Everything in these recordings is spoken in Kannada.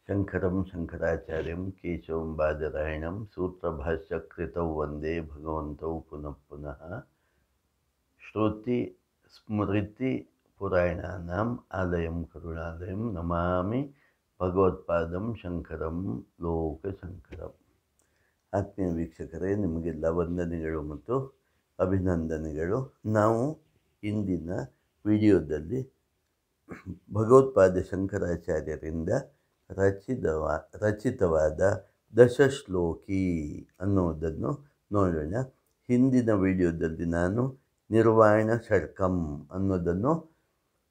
ಶಂಕರಂ ಶಂಕರಾಚಾರ್ಯಂ ಕೇಶವಂ ಬಾದರಾಯಣಂ ಸೂತ್ರಭಾಷ್ಯಕೃತೌ ವಂದೇ ಭಗವಂತೌ ಪುನಃ ಪುನಃ. ಶ್ರುತಿ ಸ್ಮೃತಿ ಪುರಾಣಾನಾಂ ಆಲಯಂ ಕರುಣಾಲಯಂ ನಮಾಮಿ ಭಗವತ್ಪಾದಂ ಶಂಕರಂ ಲೋಕಶಂಕರಂ. ಆತ್ಮೀಯ ವೀಕ್ಷಕರೇ, ನಿಮಗೆಲ್ಲ ವಂದನೆಗಳು ಮತ್ತು ಅಭಿನಂದನೆಗಳು. ನಾವು ಇಂದಿನ ವಿಡಿಯೋದಲ್ಲಿ ಭಗವತ್ಪಾದ ಶಂಕರಾಚಾರ್ಯರಿಂದ ರಚಿತವಾದ ದಶಶ್ಲೋಕಿ ಅನ್ನುವುದನ್ನು ನೋಡೋಣ. ಹಿಂದಿನ ವಿಡಿಯೋದಲ್ಲಿ ನಾನು ನಿರ್ವಾಣ ಷಟ್ಕಂ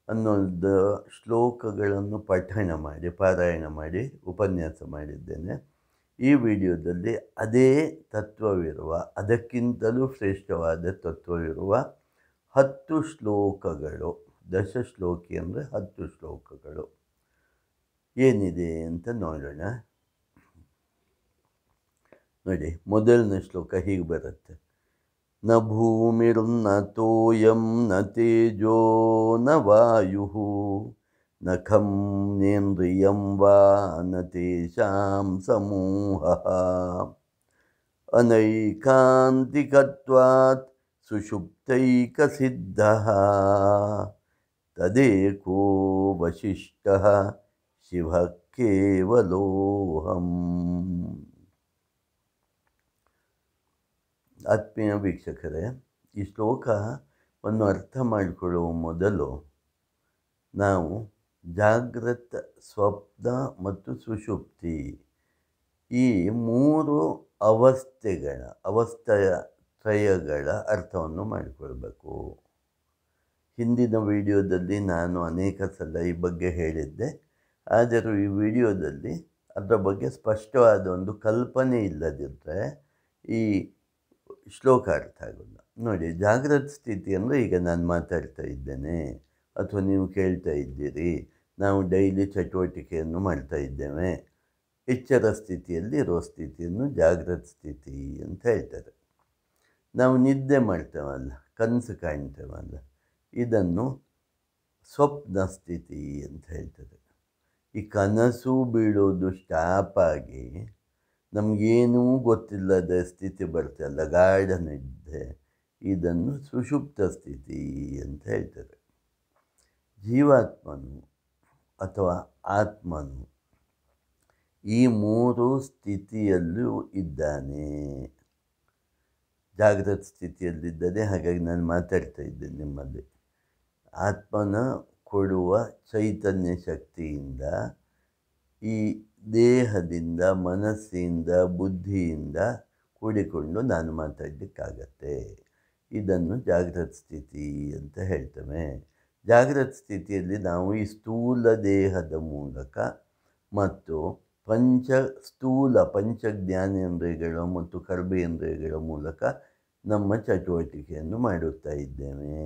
ಅನ್ನೋದು ಶ್ಲೋಕಗಳನ್ನು ಪಾರಾಯಣ ಮಾಡಿ ಉಪನ್ಯಾಸ ಮಾಡಿದ್ದೇನೆ. ಈ ವಿಡಿಯೋದಲ್ಲಿ ಅದೇ ತತ್ವವಿರುವ, ಅದಕ್ಕಿಂತಲೂ ಶ್ರೇಷ್ಠವಾದ ತತ್ವವಿರುವ 10 ಶ್ಲೋಕಗಳು, ದಶಶ್ಲೋಕಿ ಅಂದರೆ 10 ಶ್ಲೋಕಗಳು ಏನಿದೆ ಅಂತ ನೋಡೋಣ. ನೋಡಿ, ಮೊದಲನೇ ಶ್ಲೋಕ ಹೀಗೆ ಬರುತ್ತೆ: ನ ಭೂಮಿರ್ನ ತೋಯಂ ನ ತೇಜೋ ನ ವಾಯುಃ ನ ಖಂ ನೇಂದ್ರಿಯಂ ವಾ ನ ತೇಷಾಂ ಸಮೂಹಃ ಅನೈಕಾಂತಿಕತ್ವಾತ್ ಸುಷುಪ್ತೈಕಸಿದ್ಧಃ ತದೇಕೋ ವಶಿಷ್ಠಃ ಶಿವ ಕೇವಲೋಹಂ. ಆತ್ಮೀಯ ವೀಕ್ಷಕರೇ, ಈ ಶ್ಲೋಕವನ್ನು ಅರ್ಥ ಮಾಡಿಕೊಳ್ಳುವ ಮೊದಲು ನಾವು ಜಾಗೃತ, ಸ್ವಪ್ನ ಮತ್ತು ಸುಷುಪ್ತಿ ಈ 3 ಅವಸ್ಥೆಯ ಅರ್ಥವನ್ನು ಮಾಡಿಕೊಳ್ಬೇಕು. ಹಿಂದಿನ ವಿಡಿಯೋದಲ್ಲಿ ನಾನು ಅನೇಕ ಸಲ ಈ ಬಗ್ಗೆ ಹೇಳಿದ್ದೆ, ಆದರೂ ಈ ವಿಡಿಯೋದಲ್ಲಿ ಅದರ ಬಗ್ಗೆ ಸ್ಪಷ್ಟವಾದ ಒಂದು ಕಲ್ಪನೆ ಇಲ್ಲದಿದ್ದರೆ ಈ ಶ್ಲೋಕ ಅರ್ಥ ಆಗೋಲ್ಲ. ನೋಡಿ, ಜಾಗೃತ ಸ್ಥಿತಿ ಅಂದರೆ ಈಗ ನಾನು ಮಾತಾಡ್ತಾ ಇದ್ದೇನೆ ಅಥವಾ ನೀವು ಕೇಳ್ತಾ ಇದ್ದೀರಿ, ನಾವು ಡೈಲಿ ಚಟುವಟಿಕೆಯನ್ನು ಮಾಡ್ತಾ ಇದ್ದೇವೆ. ಎಚ್ಚರ ಸ್ಥಿತಿಯಲ್ಲಿ ಇರೋ ಸ್ಥಿತಿಯನ್ನು ಜಾಗೃತ ಸ್ಥಿತಿ ಅಂತ ಹೇಳ್ತಾರೆ. ನಾವು ನಿದ್ದೆ ಮಾಡ್ತೇವಲ್ಲ, ಕನಸು ಕಾಣ್ತೇವಲ್ಲ, ಇದನ್ನು ಸ್ವಪ್ನ ಸ್ಥಿತಿ ಅಂತ ಹೇಳ್ತಾರೆ. ಈ ಕನಸು ಬೀಳೋದು ಸ್ಟಾಪ್ ಆಗಿ ನಮಗೇನೂ ಗೊತ್ತಿಲ್ಲದ ಸ್ಥಿತಿ ಬರ್ತಲ್ಲ, ಗಾಢ ನಿದ್ದೆ, ಇದನ್ನು ಸುಷುಪ್ತ ಸ್ಥಿತಿ ಅಂತ ಹೇಳ್ತಾರೆ. ಜೀವಾತ್ಮನು ಅಥವಾ ಆತ್ಮನು ಈ 3 ಸ್ಥಿತಿಯಲ್ಲೂ ಇದ್ದಾನೆ. ಜಾಗೃತ ಸ್ಥಿತಿಯಲ್ಲಿದ್ದಾನೆ. ಹಾಗಾಗಿ ನಾನು ಮಾತಾಡ್ತಾ ಇದ್ದೇನೆ ನಿಮ್ಮಲ್ಲಿ. ಆತ್ಮನ ಕೊಡುವ ಚೈತನ್ಯ ಶಕ್ತಿಯಿಂದ ಈ ದೇಹದಿಂದ, ಮನಸ್ಸಿಂದ, ಬುದ್ಧಿಯಿಂದ ಕೂಡಿಕೊಂಡು ನಾನು ಮಾತಾಡಲಿಕ್ಕಾಗತ್ತೆ. ಇದನ್ನು ಜಾಗೃತ ಸ್ಥಿತಿ ಅಂತ ಹೇಳ್ತೇವೆ. ಜಾಗೃತ ಸ್ಥಿತಿಯಲ್ಲಿ ನಾವು ಈ ಸ್ಥೂಲ ದೇಹದ ಮೂಲಕ ಮತ್ತು ಪಂಚ ಜ್ಞಾನೇಂದ್ರಿಯಗಳು ಮತ್ತು ಕರ್ಮೇಂದ್ರಿಯಗಳ ಮೂಲಕ ನಮ್ಮ ಚಟುವಟಿಕೆಯನ್ನು ಮಾಡುತ್ತಾ ಇದ್ದೇವೆ.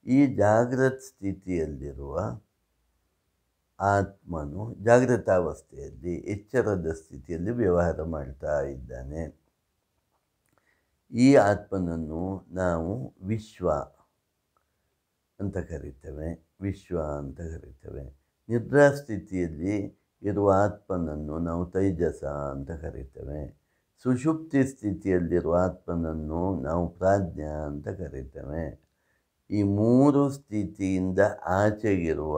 ಈ ಜಾಗೃತ ಸ್ಥಿತಿಯಲ್ಲಿರುವ ಆತ್ಮನು ಜಾಗೃತಾವಸ್ಥೆಯಲ್ಲಿ, ಎಚ್ಚರದ ಸ್ಥಿತಿಯಲ್ಲಿ ವ್ಯವಹಾರ ಮಾಡ್ತಾ ಇದ್ದಾನೆ. ಈ ಆತ್ಮನನ್ನು ನಾವು ವಿಶ್ವ ಅಂತ ಕರಿತೇವೆ. ನಿದ್ರಾ ಸ್ಥಿತಿಯಲ್ಲಿ ಇರುವ ಆತ್ಮನನ್ನು ನಾವು ತೈಜಸ ಅಂತ ಕರಿತೇವೆ. ಸುಷುಪ್ತಿ ಸ್ಥಿತಿಯಲ್ಲಿರುವ ಆತ್ಮನನ್ನು ನಾವು ಪ್ರಾಜ್ಞಾ ಅಂತ ಕರಿತೇವೆ. ಈ 3 ಸ್ಥಿತಿಯಿಂದ ಆಚೆಗಿರುವ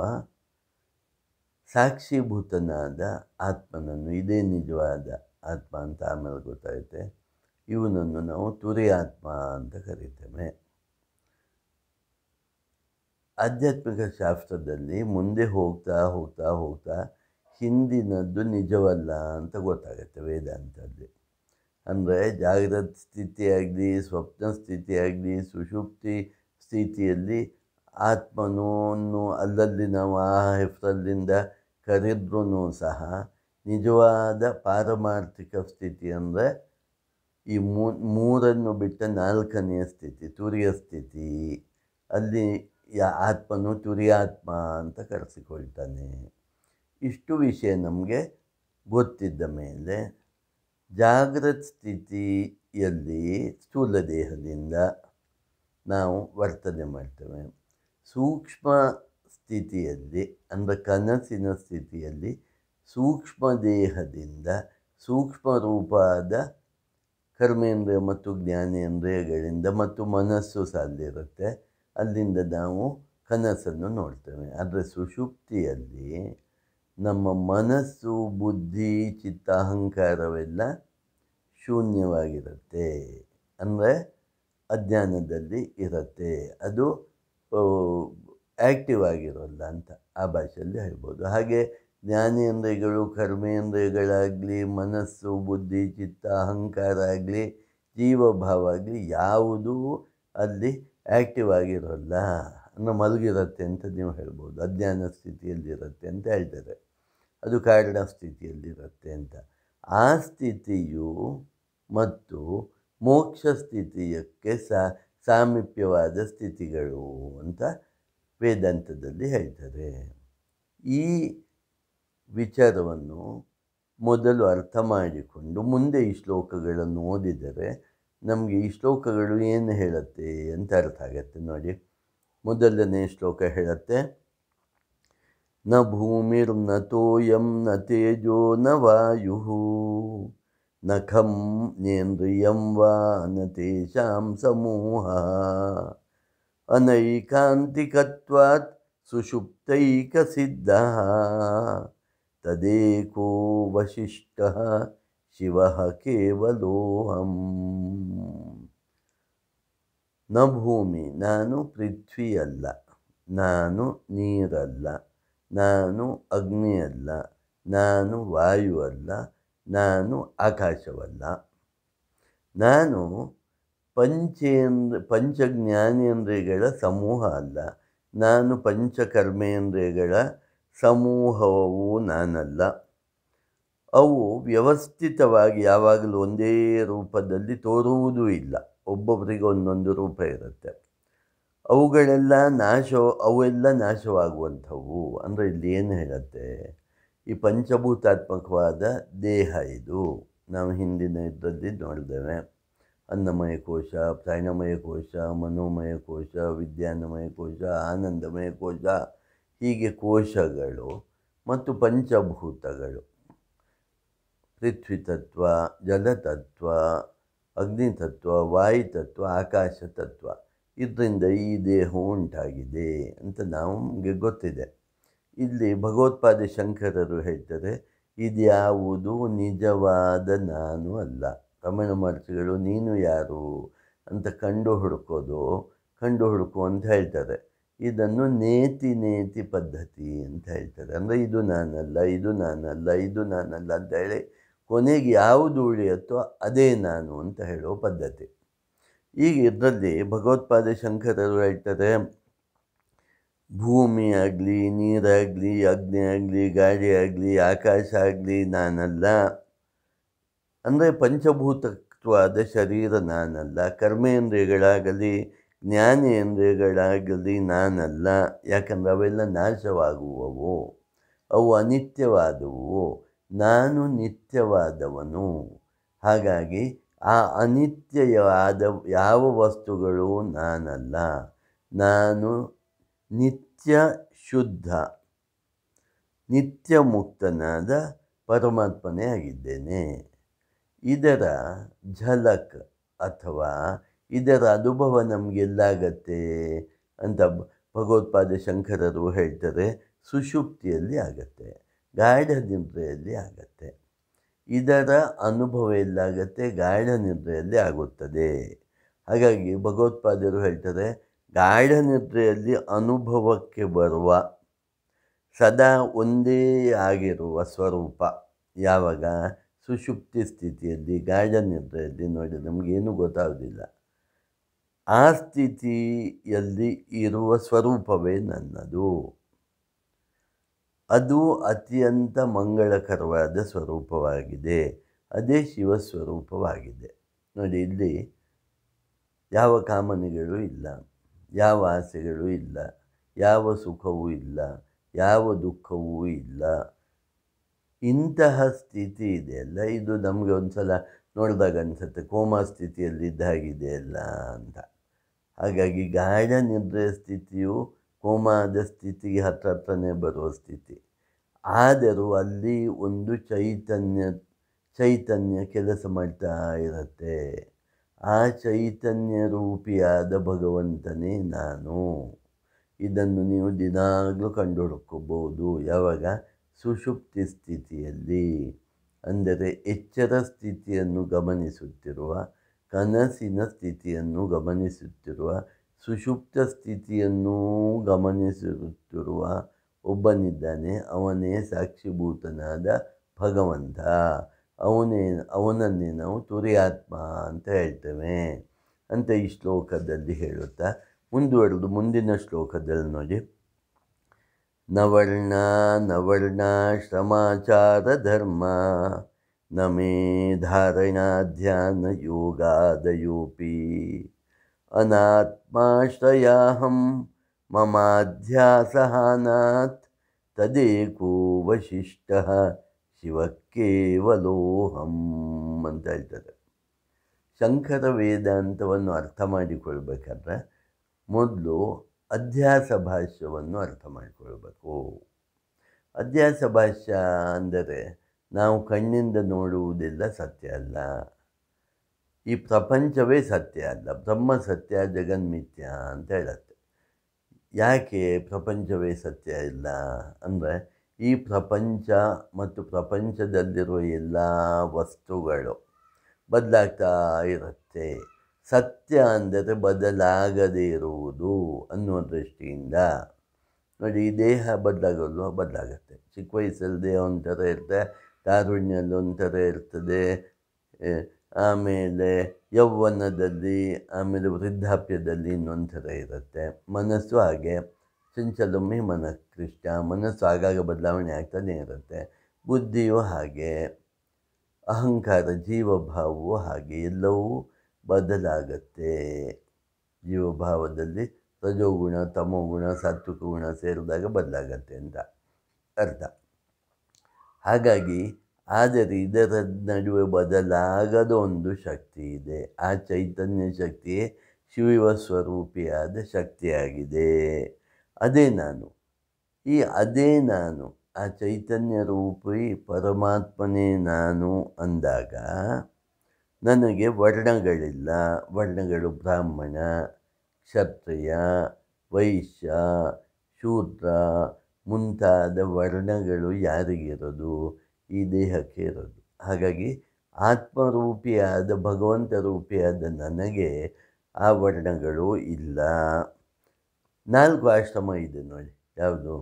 ಸಾಕ್ಷೀಭೂತನಾದ ಆತ್ಮನನ್ನು, ಇದೇ ನಿಜವಾದ ಆತ್ಮ ಅಂತ ಆಮೇಲೆ ಗೊತ್ತಾಗುತ್ತೆ, ಇವನನ್ನು ನಾವು ತುರಿಯಾತ್ಮ ಅಂತ ಕರಿತೇವೆ. ಆಧ್ಯಾತ್ಮಿಕ ಶಾಸ್ತ್ರದಲ್ಲಿ ಮುಂದೆ ಹೋಗ್ತಾ ಹೋಗ್ತಾ ಹೋಗ್ತಾ ಹಿಂದಿನದ್ದು ನಿಜವಲ್ಲ ಅಂತ ಗೊತ್ತಾಗುತ್ತೆ ವೇದಾಂತದಲ್ಲಿ. ಅಂದರೆ ಜಾಗೃತ ಸ್ಥಿತಿಯಾಗಲಿ, ಸ್ವಪ್ನ ಸ್ಥಿತಿಯಾಗಲಿ, ಸುಷುಪ್ತಿ ಸ್ಥಿತಿಯಲ್ಲಿ ಆತ್ಮನೂ ಅಲ್ಲಲ್ಲಿ ನಾವು ಆ ಹೆಸರಿನಿಂದ ಕರೆದ್ರೂ ಸಹ ನಿಜವಾದ ಪಾರಮಾರ್ಥಿಕ ಸ್ಥಿತಿ ಅಂದರೆ ಈ 3 ಬಿಟ್ಟ 4ನೆಯ ಸ್ಥಿತಿ, ತುರಿಯ ಸ್ಥಿತಿ. ಅಲ್ಲಿ ಆತ್ಮನು ತುರಿಯಾತ್ಮ ಅಂತ ಕರೆಸಿಕೊಳ್ತಾನೆ. ಇಷ್ಟು ವಿಷಯ ನಮಗೆ ಗೊತ್ತಿದ್ದ ಮೇಲೆ ಜಾಗೃತ ಸ್ಥಿತಿಯಲ್ಲಿ ಸ್ಥೂಲ ದೇಹದಿಂದ ನಾವು ವರ್ತನೆ ಮಾಡ್ತೇವೆ. ಸೂಕ್ಷ್ಮ ಸ್ಥಿತಿಯಲ್ಲಿ ಅಂದರೆ ಕನಸಿನ ಸ್ಥಿತಿಯಲ್ಲಿ ಸೂಕ್ಷ್ಮ ದೇಹದಿಂದ ಸೂಕ್ಷ್ಮ ರೂಪವಾದ ಕರ್ಮೇಂದ್ರಿಯ ಮತ್ತು ಜ್ಞಾನೇಂದ್ರಿಯಗಳಿಂದ ಮತ್ತು ಮನಸ್ಸು ಸಾಲಿರುತ್ತೆ. ಅಲ್ಲಿಂದ ನಾವು ಕನಸನ್ನು ನೋಡ್ತೇವೆ. ಆದರೆ ಸುಷುಪ್ತಿಯಲ್ಲಿ ನಮ್ಮ ಮನಸ್ಸು, ಬುದ್ಧಿ, ಚಿತ್ತ, ಅಹಂಕಾರವೆಲ್ಲ ಶೂನ್ಯವಾಗಿರುತ್ತೆ. ಅಂದರೆ ಅಜ್ಞಾನದಲ್ಲಿ ಇರುತ್ತೆ. ಅದು ಆ್ಯಕ್ಟಿವ್ ಆಗಿರೋಲ್ಲ ಅಂತ ಆ ಭಾಷೆಯಲ್ಲಿ ಹೇಳ್ಬೋದು. ಹಾಗೆ ಜ್ಞಾನೇಂದ್ರಿಯಗಳು, ಕರ್ಮೇಂದ್ರಿಯಗಳಾಗಲಿ, ಮನಸ್ಸು, ಬುದ್ಧಿ, ಚಿತ್ತ, ಅಹಂಕಾರ ಆಗಲಿ, ಜೀವಭಾವ ಆಗಲಿ ಯಾವುದೂ ಅಲ್ಲಿ ಆ್ಯಕ್ಟಿವ್ ಆಗಿರೋಲ್ಲ. ಅಂದರೆ ಮಲಗಿರುತ್ತೆ ಅಂತ ನೀವು ಹೇಳ್ಬೋದು. ಅಜ್ಞಾನ ಸ್ಥಿತಿಯಲ್ಲಿರುತ್ತೆ ಅಂತ ಹೇಳ್ತಾರೆ. ಅದು ಕಾರಣ ಸ್ಥಿತಿಯಲ್ಲಿರುತ್ತೆ ಅಂತ. ಆ ಸ್ಥಿತಿಯು ಮತ್ತು ಮೋಕ್ಷ ಸ್ಥಿತಿಯಕ್ಕೆ ಸಾಮೀಪ್ಯವಾದ ಸ್ಥಿತಿಗಳು ಅಂತ ವೇದಾಂತದಲ್ಲಿ ಹೇಳ್ತಾರೆ. ಈ ವಿಚಾರವನ್ನು ಮೊದಲು ಅರ್ಥ ಮಾಡಿಕೊಂಡು ಮುಂದೆ ಈ ಶ್ಲೋಕಗಳನ್ನು ಓದಿದರೆ ನಮಗೆ ಈ ಶ್ಲೋಕಗಳು ಏನು ಹೇಳುತ್ತೆ ಅಂತ ಅರ್ಥ ಆಗತ್ತೆ. ನೋಡಿ, ಮೊದಲನೇ ಶ್ಲೋಕ ಹೇಳುತ್ತೆ, ನ ಭೂಮಿರ್ನ ತೋಯಂ ನ ತೇಜೋ ನ ವಾಯು ನ ಖಂ ನೇಂದ್ರಿಯಂ ವಾ ನ ತೇಷಾಂ ಸಮೂಹ ಅನೈಕಾಂತಿಕತ್ವಾತ್ ಸುಷುಪ್ತೈಕಸಿದ್ಧಃ ತದೇಕೋ ವಶಿಷ್ಠಃ ಶಿವಃ ಕೇವಲೋಹಂ. ನ ಭೂಮಿ, ನಾನು ಪೃಥ್ವಿಯಲ್ಲ, ನಾನು ನೀರಲ್ಲ, ನಾನು ಅಗ್ನಿಯಲ್ಲ, ನಾನು ವಾಯು ಅಲ್ಲ, ನಾನು ಆಕಾಶವಲ್ಲ, ನಾನು ಪಂಚಜ್ಞಾನೇಂದ್ರಿಯಗಳ ಸಮೂಹ ಅಲ್ಲ, ನಾನು ಪಂಚಕರ್ಮೇಂದ್ರಿಯಗಳ ಸಮೂಹವೂ ನಾನಲ್ಲ. ಅವು ವ್ಯವಸ್ಥಿತವಾಗಿ ಯಾವಾಗಲೂ ಒಂದೇ ರೂಪದಲ್ಲಿ ತೋರುವುದೂ ಇಲ್ಲ. ಒಬ್ಬೊಬ್ಬರಿಗೆ ಒಂದೊಂದು ರೂಪ ಇರುತ್ತೆ. ಅವೆಲ್ಲ ನಾಶವಾಗುವಂಥವು. ಅಂದರೆ ಇಲ್ಲಿ ಏನು ಹೇಳುತ್ತೆ, ಈ ಪಂಚಭೂತಾತ್ಮಕವಾದ ದೇಹ ಇದು ನಾವು ಹಿಂದಿನ ಇದರಲ್ಲಿ ನೋಡಿದ್ದೇವೆ. ಅನ್ನಮಯ ಕೋಶ, ಪ್ರಾಣಮಯ ಕೋಶ, ಮನೋಮಯ ಕೋಶ, ವಿಜ್ಞಾನಮಯ ಕೋಶ, ಆನಂದಮಯ ಕೋಶ, ಹೀಗೆ ಕೋಶಗಳು ಮತ್ತು ಪಂಚಭೂತಗಳು, ಪೃಥ್ವಿತತ್ವ, ಜಲತತ್ವ, ಅಗ್ನಿತತ್ವ, ವಾಯುತತ್ವ, ಆಕಾಶ ತತ್ವ, ಇದರಿಂದ ಈ ದೇಹವು ಉಂಟಾಗಿದೆ ಅಂತ ನಮಗೆ ಗೊತ್ತಿದೆ. ಇಲ್ಲಿ ಭಗವತ್ಪಾದ ಶಂಕರರು ಹೇಳ್ತಾರೆ, ಇದ್ಯಾವುದು ನಿಜವಾದ ನಾನು ಅಲ್ಲ. ರಮಣ ಮಹರ್ಷಿಗಳು ನೀನು ಯಾರು ಅಂತ ಕಂಡು ಹುಡುಕು ಅಂತ ಹೇಳ್ತಾರೆ. ಇದನ್ನು ನೇತಿ ಪದ್ಧತಿ ಅಂತ ಹೇಳ್ತಾರೆ. ಅಂದರೆ ಇದು ನಾನಲ್ಲ, ಇದು ನಾನಲ್ಲ, ಇದು ನಾನಲ್ಲ ಅಂತ ಹೇಳಿ ಕೊನೆಗೆ ಯಾವುದು ಉಳಿಯುತ್ತೋ ಅದೇ ನಾನು ಅಂತ ಹೇಳೋ ಪದ್ಧತಿ. ಈಗ ಇದರಲ್ಲಿ ಭಗವತ್ಪಾದ ಶಂಕರರು ಹೇಳ್ತಾರೆ, ಭೂಮಿ ಆಗಲಿ, ನೀರಾಗಲಿ, ಅಗ್ನಿ ಆಗಲಿ, ಗಾಳಿ ಆಗಲಿ, ಆಕಾಶ ಆಗಲಿ ನಾನಲ್ಲ. ಅಂದರೆ ಪಂಚಭೂತತ್ವಾದ ಶರೀರ ನಾನಲ್ಲ. ಕರ್ಮೇಂದ್ರಿಯಗಳಾಗಲಿ, ಜ್ಞಾನೇಂದ್ರಿಯಗಳಾಗಲಿ ನಾನಲ್ಲ. ಯಾಕಂದರೆ ಅವೆಲ್ಲ ನಾಶವಾಗುವವು, ಅವು ಅನಿತ್ಯವಾದವು. ನಾನು ನಿತ್ಯವಾದವನು. ಹಾಗಾಗಿ ಆ ಅನಿತ್ಯವಾದ ಯಾವ ವಸ್ತುಗಳು ನಾನಲ್ಲ. ನಾನು ನಿತ್ಯ ಶುದ್ಧ, ನಿತ್ಯ ಮುಕ್ತನಾದ ಪರಮಾತ್ಮನೇ ಆಗಿದ್ದೇನೆ. ಇದರ ಝಲಕ್ ಅಥವಾ ಇದರ ಅನುಭವ ನಮಗೆಲ್ಲಾಗತ್ತೆ ಅಂತ ಭಗವತ್ಪಾದ ಶಂಕರರು ಹೇಳ್ತಾರೆ, ಸುಷುಪ್ತಿಯಲ್ಲಿ ಆಗತ್ತೆ, ಗಾಢ ನಿದ್ರೆಯಲ್ಲಿ ಆಗತ್ತೆ. ಇದರ ಅನುಭವ ಎಲ್ಲಾಗತ್ತೆ, ಗಾಢ ನಿದ್ರೆಯಲ್ಲಿ ಆಗುತ್ತದೆ. ಹಾಗಾಗಿ ಭಗವತ್ಪಾದರು ಹೇಳ್ತಾರೆ, ಗಾಢ ನಿದ್ರೆಯಲ್ಲಿ ಅನುಭವಕ್ಕೆ ಬರುವ ಸದಾ ಒಂದೇ ಆಗಿರುವ ಸ್ವರೂಪ ಯಾವಾಗ ಸುಷುಪ್ತಿ ಸ್ಥಿತಿಯಲ್ಲಿ, ಗಾಢ ನಿದ್ರೆಯಲ್ಲಿ ನೋಡಿ ನಮಗೇನು ಗೊತ್ತಾಗೋದಿಲ್ಲ. ಆ ಸ್ಥಿತಿಯಲ್ಲಿ ಇರುವ ಸ್ವರೂಪವೇ ನನ್ನದು. ಅದು ಅತ್ಯಂತ ಮಂಗಳಕರವಾದ ಸ್ವರೂಪವಾಗಿದೆ. ಅದೇ ಶಿವಸ್ವರೂಪವಾಗಿದೆ. ನೋಡಿ, ಇಲ್ಲಿ ಯಾವ ಕಾಮನೆಗಳು ಇಲ್ಲ, ಯಾವ ಆಸೆಗಳು ಇಲ್ಲ, ಯಾವ ಸುಖವೂ ಇಲ್ಲ, ಯಾವ ದುಃಖವೂ ಇಲ್ಲ. ಇಂತಹ ಸ್ಥಿತಿ ಇದೆಯಲ್ಲ, ಇದು ನಮಗೆ ಒಂದು ಸಲ ನೋಡಿದಾಗ ಅನಿಸುತ್ತೆ ಕೋಮಾ ಸ್ಥಿತಿಯಲ್ಲಿದ್ದಾಗಿದೆ ಅಲ್ಲ ಅಂತ. ಹಾಗಾಗಿ ಗಾಢ ನಿದ್ರೆಯ ಸ್ಥಿತಿಯು ಕೋಮಾದ ಸ್ಥಿತಿಗೆ ಹತ್ರನೇ ಬರುವ ಸ್ಥಿತಿ. ಆದರೂ ಅಲ್ಲಿ ಒಂದು ಚೈತನ್ಯ ಕೆಲಸ ಮಾಡ್ತಾ ಇರುತ್ತೆ. ಆ ಚೈತನ್ಯ ರೂಪಿಯಾದ ಭಗವಂತನೇ ನಾನು. ಇದನ್ನು ನೀವು ದಿನಾಗಲೂ ಕಂಡು ಹುಡುಕೋಬಹುದು. ಯಾವಾಗ? ಸುಷುಪ್ತಿ ಸ್ಥಿತಿಯಲ್ಲಿ, ಅಂದರೆ ಎಚ್ಚರ ಸ್ಥಿತಿಯನ್ನು ಗಮನಿಸುತ್ತಿರುವ, ಕನಸಿನ ಸ್ಥಿತಿಯನ್ನು ಗಮನಿಸುತ್ತಿರುವ, ಸುಷುಪ್ತ ಸ್ಥಿತಿಯನ್ನು ಗಮನಿಸುತ್ತಿರುವ ಒಬ್ಬನಿದ್ದಾನೆ. ಅವನೇ ಸಾಕ್ಷಿಭೂತನಾದ ಭಗವಂತ. ಅವನನ್ನೇ ನಾವು ತುರ್ಯಾತ್ಮ ಅಂತ ಹೇಳ್ತೇವೆ ಅಂತ ಈ ಶ್ಲೋಕದಲ್ಲಿ ಹೇಳುತ್ತಾ ಮುಂದುವರೆದು ಮುಂದಿನ ಶ್ಲೋಕದಲ್ಲಿ ನೋಡಿ, ನವರ್ಣಾಶ್ರಮಾಚಾರ ಧರ್ಮ ನ ಮೇ ಧಾರಣಾ ಧ್ಯಾನ ಯೋಗಾದಯೋಪಿ ಅನಾತ್ಮಾಶ್ರಯಾಹಂ ಮಮಾಧ್ಯಾಸಹಾನಾತ್ ತದೇಕೋ ವಶಿಷ್ಠಃ ಶಿವಕೇವಲೋಹಂ ಅಂತ ಹೇಳ್ತಾರೆ. ಶಂಕರ ವೇದಾಂತವನ್ನು ಅರ್ಥ ಮಾಡಿಕೊಳ್ಬೇಕಾದ್ರೆ ಮೊದಲು ಅಧ್ಯಾಸ ಭಾಷ್ಯವನ್ನು ಅರ್ಥ ಮಾಡಿಕೊಳ್ಬೇಕು. ಅಧ್ಯಾಸ ಭಾಷ್ಯ ಅಂದರೆ ನಾವು ಕಣ್ಣಿಂದ ನೋಡುವುದಿಲ್ಲ, ಸತ್ಯ ಅಲ್ಲ. ಈ ಪ್ರಪಂಚವೇ ಸತ್ಯ ಅಲ್ಲ, ಬ್ರಹ್ಮ ಸತ್ಯ, ಜಗನ್ಮಿಥ್ಯ ಅಂತ ಹೇಳುತ್ತೆ. ಯಾಕೆ ಪ್ರಪಂಚವೇ ಸತ್ಯ ಇಲ್ಲ ಅಂದರೆ, ಈ ಪ್ರಪಂಚ ಮತ್ತು ಪ್ರಪಂಚದಲ್ಲಿರುವ ಎಲ್ಲ ವಸ್ತುಗಳು ಬದಲಾಗ್ತಾ ಇರುತ್ತೆ. ಸತ್ಯ ಅಂದರೆ ಬದಲಾಗದೇ ಇರುವುದು ಅನ್ನುವ ದೃಷ್ಟಿಯಿಂದ ನೋಡಿ, ಈ ದೇಹ ಬದಲಾಗುತ್ತೆ. ಚಿಕ್ಕ ವಯಸ್ಸಲ್ಲಿ ದೇಹ ಒಂಥರ ಇರ್ತದೆ, ತಾರುಣ್ಯಲ್ಲಿ ಒಂಥರ ಇರ್ತದೆ, ಆಮೇಲೆ ಯೌವನದಲ್ಲಿ, ಆಮೇಲೆ ವೃದ್ಧಾಪ್ಯದಲ್ಲಿ ಇನ್ನೊಂದು ಥರ ಇರುತ್ತೆ. ಮನಸ್ಸು ಹಾಗೆ, ಚಂಚಲೊಮ್ಮೆ ಕೃಷ್ಣ ಮನಸ್ಸು ಆಗಾಗ ಬದಲಾವಣೆ ಆಗ್ತಾನೆ ಇರುತ್ತೆ. ಬುದ್ಧಿಯೂ ಹಾಗೆ, ಅಹಂಕಾರ ಜೀವಭಾವವು ಹಾಗೆ, ಎಲ್ಲವೂ ಬದಲಾಗತ್ತೆ. ಜೀವಭಾವದಲ್ಲಿ ರಜೋಗುಣ, ತಮೋಗುಣ, ಸಾತ್ವಿಕ ಗುಣ ಸೇರಿದಾಗ ಬದಲಾಗತ್ತೆ ಅಂತ ಅರ್ಥ. ಹಾಗಾಗಿ ಆದರೆ ಇದರ ನಡುವೆ ಬದಲಾಗದ ಒಂದು ಶಕ್ತಿ ಇದೆ. ಆ ಚೈತನ್ಯ ಶಕ್ತಿಯೇ ಶಿವ ಸ್ವರೂಪಿಯಾದ ಶಕ್ತಿಯಾಗಿದೆ. ಅದೇ ನಾನು. ಅದೇ ನಾನು, ಆ ಚೈತನ್ಯ ರೂಪಿ ಪರಮಾತ್ಮನೇ ನಾನು ಅಂದಾಗ ನನಗೆ ವರ್ಣಗಳಿಲ್ಲ. ವರ್ಣಗಳು ಬ್ರಾಹ್ಮಣ, ಕ್ಷತ್ರಿಯ, ವೈಶ್ಯ, ಶೂದ್ರ ಮುಂತಾದ ವರ್ಣಗಳು ಯಾರಿಗಿರೋದು? ಈ ದೇಹಕ್ಕೆ ಇರೋದು. ಹಾಗಾಗಿ ಆತ್ಮರೂಪಿಯಾದ ಭಗವಂತ ರೂಪಿಯಾದ ನನಗೆ ಆ ವರ್ಣಗಳು ಇಲ್ಲ. 4 ಆಶ್ರಮ ಇದೆ ನೋಡಿ. ಯಾವುದು?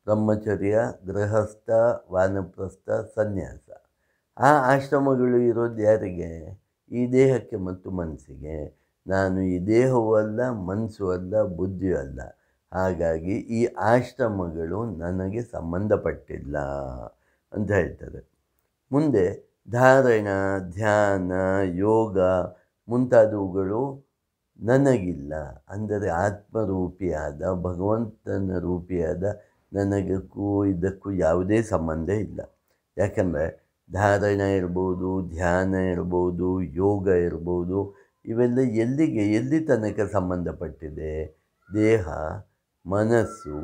ಬ್ರಹ್ಮಚರ್ಯ, ಗೃಹಸ್ಥ, ವಾನಪ್ರಸ್ಥ, ಸನ್ಯಾಸ. ಆ ಆಶ್ರಮಗಳು ಇರೋದು ಯಾರಿಗೆ? ಈ ದೇಹಕ್ಕೆ ಮತ್ತು ಮನಸ್ಸಿಗೆ. ನಾನು ಈ ದೇಹವೂ ಅಲ್ಲ, ಮನಸ್ಸು ಅಲ್ಲ, ಬುದ್ಧಿಯೂ ಅಲ್ಲ. ಹಾಗಾಗಿ ಈ ಆಶ್ರಮಗಳು ನನಗೆ ಸಂಬಂಧಪಟ್ಟಿಲ್ಲ ಅಂತ ಹೇಳ್ತಾರೆ. ಮುಂದೆ ಧಾರಣ, ಧ್ಯಾನ, ಯೋಗ ಮುಂತಾದವುಗಳು ನನಗಿಲ್ಲ. ಅಂದರೆ ಆತ್ಮರೂಪಿಯಾದ ಭಗವಂತನ ರೂಪಿಯಾದ ನನಗಕ್ಕೂ ಇದಕ್ಕೂ ಯಾವುದೇ ಸಂಬಂಧ ಇಲ್ಲ. ಯಾಕಂದರೆ ಧಾರಣ ಇರ್ಬೋದು, ಧ್ಯಾನ ಇರ್ಬೋದು, ಯೋಗ ಇರ್ಬೋದು, ಇವೆಲ್ಲ ಎಲ್ಲಿ ತನಕ ಸಂಬಂಧಪಟ್ಟಿದೆ? ದೇಹ, ಮನಸ್ಸು,